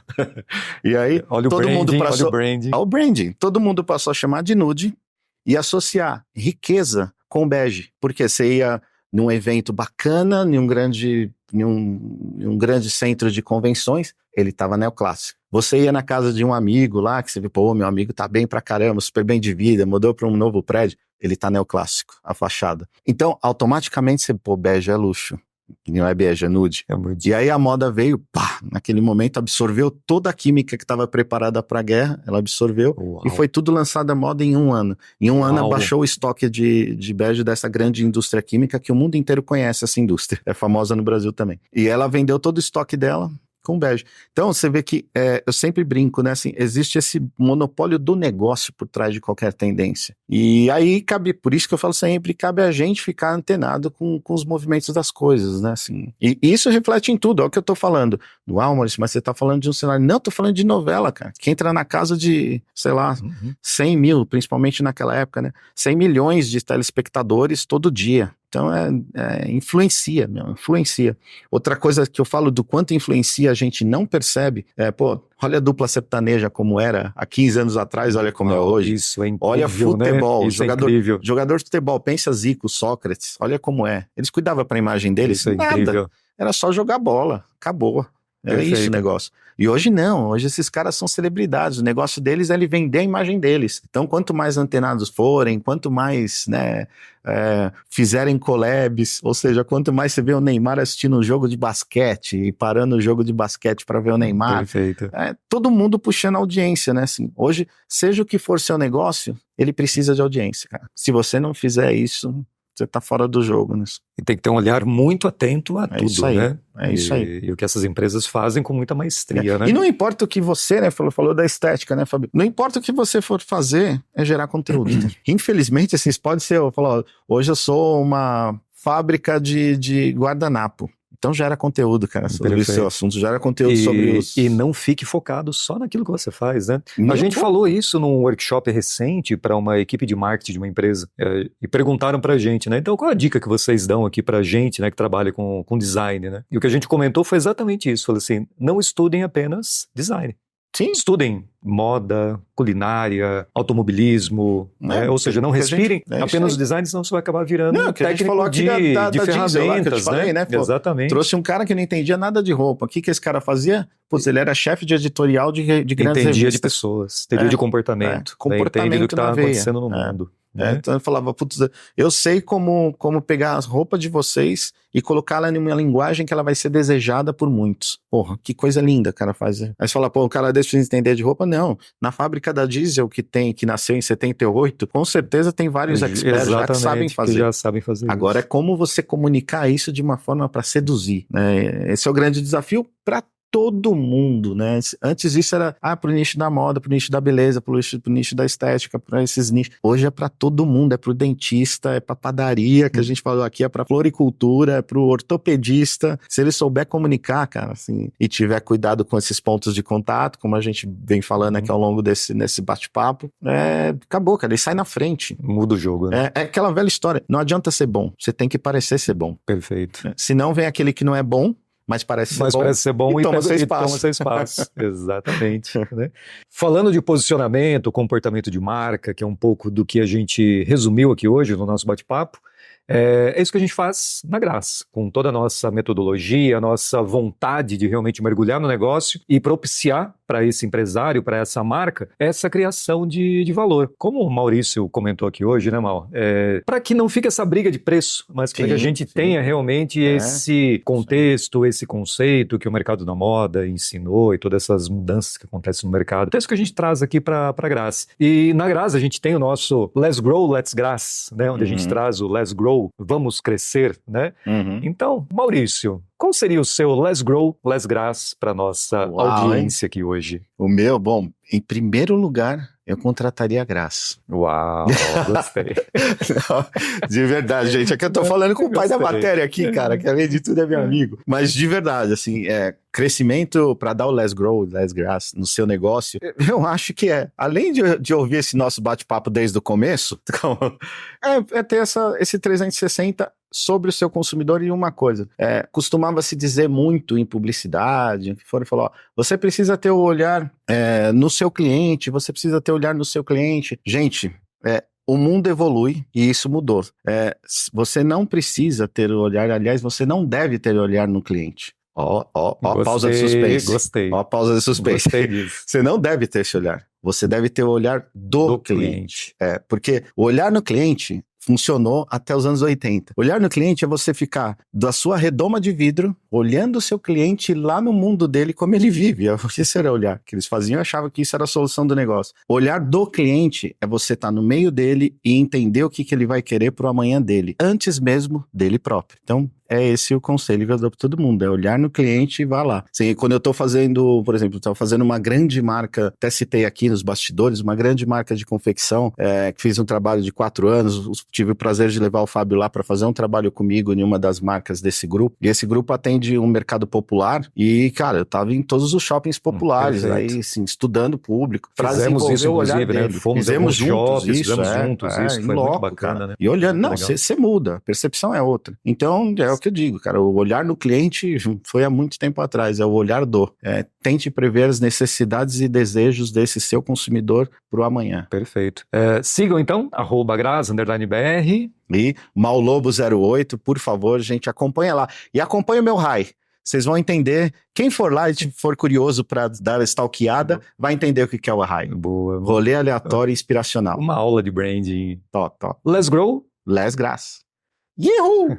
E aí olha todo branding, mundo passou... Olha o branding. Ao branding. Todo mundo passou a chamar de nude e associar riqueza com bege. Porque você ia num evento bacana, num grande centro de convenções, ele estava neoclássico. Você ia na casa de um amigo lá, que você vê, pô, meu amigo tá bem pra caramba, super bem de vida, mudou para um novo prédio, ele tá neoclássico, a fachada. Então, automaticamente você, pô, bege é luxo. Não é bege, é nude. E aí a moda veio, pá, naquele momento absorveu toda a química que estava preparada para a guerra, ela absorveu. Uau. E foi tudo lançado à moda em um ano. Em um ano abaixou o estoque de bege dessa grande indústria química que o mundo inteiro conhece, essa indústria. É famosa no Brasil também. E ela vendeu todo o estoque dela com bege. Então você vê que, eu sempre brinco, né, assim, existe esse monopólio do negócio por trás de qualquer tendência. E aí por isso que eu falo sempre, cabe a gente ficar antenado com os movimentos das coisas, né, assim. E isso reflete em tudo, é o que eu tô falando. Uau, Maurício, mas você tá falando de um cenário. Não, tô falando de novela, cara, que entra na casa de, sei lá, 100 mil, principalmente naquela época, né, 100 milhões de telespectadores todo dia. Então, influencia, influencia. Outra coisa que eu falo do quanto influencia a gente não percebe, olha a dupla sertaneja como era há 15 anos atrás, olha como é hoje. Isso é incrível, olha futebol, né? jogador de futebol, pensa Zico, Sócrates, olha como é. Eles cuidavam para a imagem deles? Isso é nada. Incrível. Era só jogar bola, acabou. Era isso o negócio. E hoje não, hoje esses caras são celebridades, o negócio deles é ele vender a imagem deles. Então quanto mais antenados forem, quanto mais, né, fizerem collabs, ou seja, quanto mais você vê o Neymar assistindo um jogo de basquete e parando o jogo de basquete para ver o Neymar, perfeito. Todo mundo puxando audiência, né, assim, hoje, seja o que for seu negócio, ele precisa de audiência, cara. Se você não fizer isso, você tá fora do jogo, né? E tem que ter um olhar muito atento a tudo, isso aí, né? Isso aí. E o que essas empresas fazem com muita maestria, né? E não importa o que você, né, falou da estética, né, Fabio? Não importa o que você for fazer, é gerar conteúdo. Infelizmente, assim, pode ser, hoje eu sou uma fábrica de guardanapo. Então gera conteúdo, cara, sobre o seu assunto, gera conteúdo sobre os... E não fique focado só naquilo que você faz, né? A gente falou isso num workshop recente para uma equipe de marketing de uma empresa, e perguntaram pra gente, né? Então qual a dica que vocês dão aqui pra gente, né, que trabalha com design, né? E o que a gente comentou foi exatamente isso, falou assim, não estudem apenas design. Sim. Estudem moda, culinária, automobilismo, né? Ou seja, não respirem apenas o design, senão você vai acabar virando técnico de ferramentas, né? Exatamente. Trouxe um cara que não entendia nada de roupa. O que esse cara fazia? Putz, ele era chefe de editorial de grandes revistas. Entendia de pessoas, entendia de comportamento. Entende do que está acontecendo no mundo. Então eu falava, putz, eu sei como pegar as roupas de vocês e colocá-la em uma linguagem que ela vai ser desejada por muitos. Porra, que coisa linda o cara faz. Aí você fala, pô, o cara deixa de entender de roupa? Não. Na fábrica da Diesel, que nasceu em 78, com certeza tem vários experts já que sabem fazer. Que já sabem fazer. Agora é como você comunicar isso de uma forma para seduzir, né? Esse é o grande desafio para todo mundo, né? Antes isso era pro nicho da moda, pro nicho da beleza, pro nicho da estética, para esses nichos. Hoje é para todo mundo, é pro dentista, é pra padaria, que a gente falou aqui, é pra floricultura, é pro ortopedista. Se ele souber comunicar, cara, assim, e tiver cuidado com esses pontos de contato, como a gente vem falando aqui ao longo nesse bate-papo, acabou, cara, ele sai na frente. Muda o jogo, né? É aquela velha história, não adianta ser bom, você tem que parecer ser bom. Perfeito. Senão vem aquele que não é bom, mas parece ser bom e toma seu espaço. Exatamente. Né? Falando de posicionamento, comportamento de marca, que é um pouco do que a gente resumiu aqui hoje no nosso bate-papo, é isso que a gente faz na Graça, com toda a nossa metodologia, a nossa vontade de realmente mergulhar no negócio e propiciar para para esse empresário, para essa marca, essa criação de valor. Como o Maurício comentou aqui hoje, né, Mal? Para que não fique essa briga de preço, mas para que a gente tenha realmente esse contexto, esse conceito que o mercado da moda ensinou e todas essas mudanças que acontecem no mercado. Então é isso que a gente traz aqui para a Grazi. E na Grazi a gente tem o nosso Let's Grow, Let's Grass, né? Onde a gente traz o Let's Grow, vamos crescer, né? Então, Maurício, qual seria o seu Let's Grow, Let's Grass para nossa audiência aqui hoje? O meu, bom, em primeiro lugar, eu contrataria a Graça. Uau, gostei. Não, de verdade, gente. É que eu tô falando com o pai da matéria aqui, cara, que além de tudo é meu amigo. Mas de verdade, assim, crescimento para dar o Let's Grow, Let's Grass no seu negócio, eu acho que além de ouvir esse nosso bate-papo desde o começo, ter esse 360 sobre o seu consumidor. E uma coisa, costumava se dizer muito em publicidade, que foram falar, você precisa ter o olhar no seu cliente, você precisa ter o olhar no seu cliente. Gente, o mundo evolui e isso mudou. Você não precisa ter o olhar, aliás, você não deve ter o olhar no cliente. Ó, pausa de suspense. Gostei. Ó, pausa de suspense. Gostei disso. Você não deve ter esse olhar. Você deve ter o olhar do cliente. Porque o olhar no cliente funcionou até os anos 80. Olhar no cliente é você ficar da sua redoma de vidro, olhando o seu cliente lá no mundo dele, como ele vive. Esse era o olhar que eles faziam e achavam que isso era a solução do negócio. Olhar do cliente é você estar no meio dele e entender o que ele vai querer pro amanhã dele, antes mesmo dele próprio. Então, é esse o conselho que eu dou para todo mundo, é olhar no cliente e vá lá. Assim, quando eu tô fazendo, por exemplo, eu tô fazendo uma grande marca, até citei aqui nos bastidores, uma grande marca de confecção, que fiz um trabalho de 4 anos, tive o prazer de levar o Fábio lá para fazer um trabalho comigo em uma das marcas desse grupo, e esse grupo atende um mercado popular, e cara, eu tava em todos os shoppings populares, aí assim, estudando o público. Fizemos isso, inclusive, né? Fizemos juntos, isso foi muito bacana, cara, né? E olhando, não, você muda, a percepção é outra. Então, o que eu digo, cara, o olhar no cliente foi há muito tempo atrás, é o olhar tente prever as necessidades e desejos desse seu consumidor pro amanhã. Perfeito. Sigam então, @Grazi_BR. E Maulobo08, por favor, gente, acompanha lá. E acompanha o meu RAI. Vocês vão entender, quem for lá e for curioso para dar a stalkeada, vai entender o que é o RAI. Boa. Rolê aleatório e inspiracional. Uma aula de branding. Top. Let's Grow. Let's Grass. Yehoo!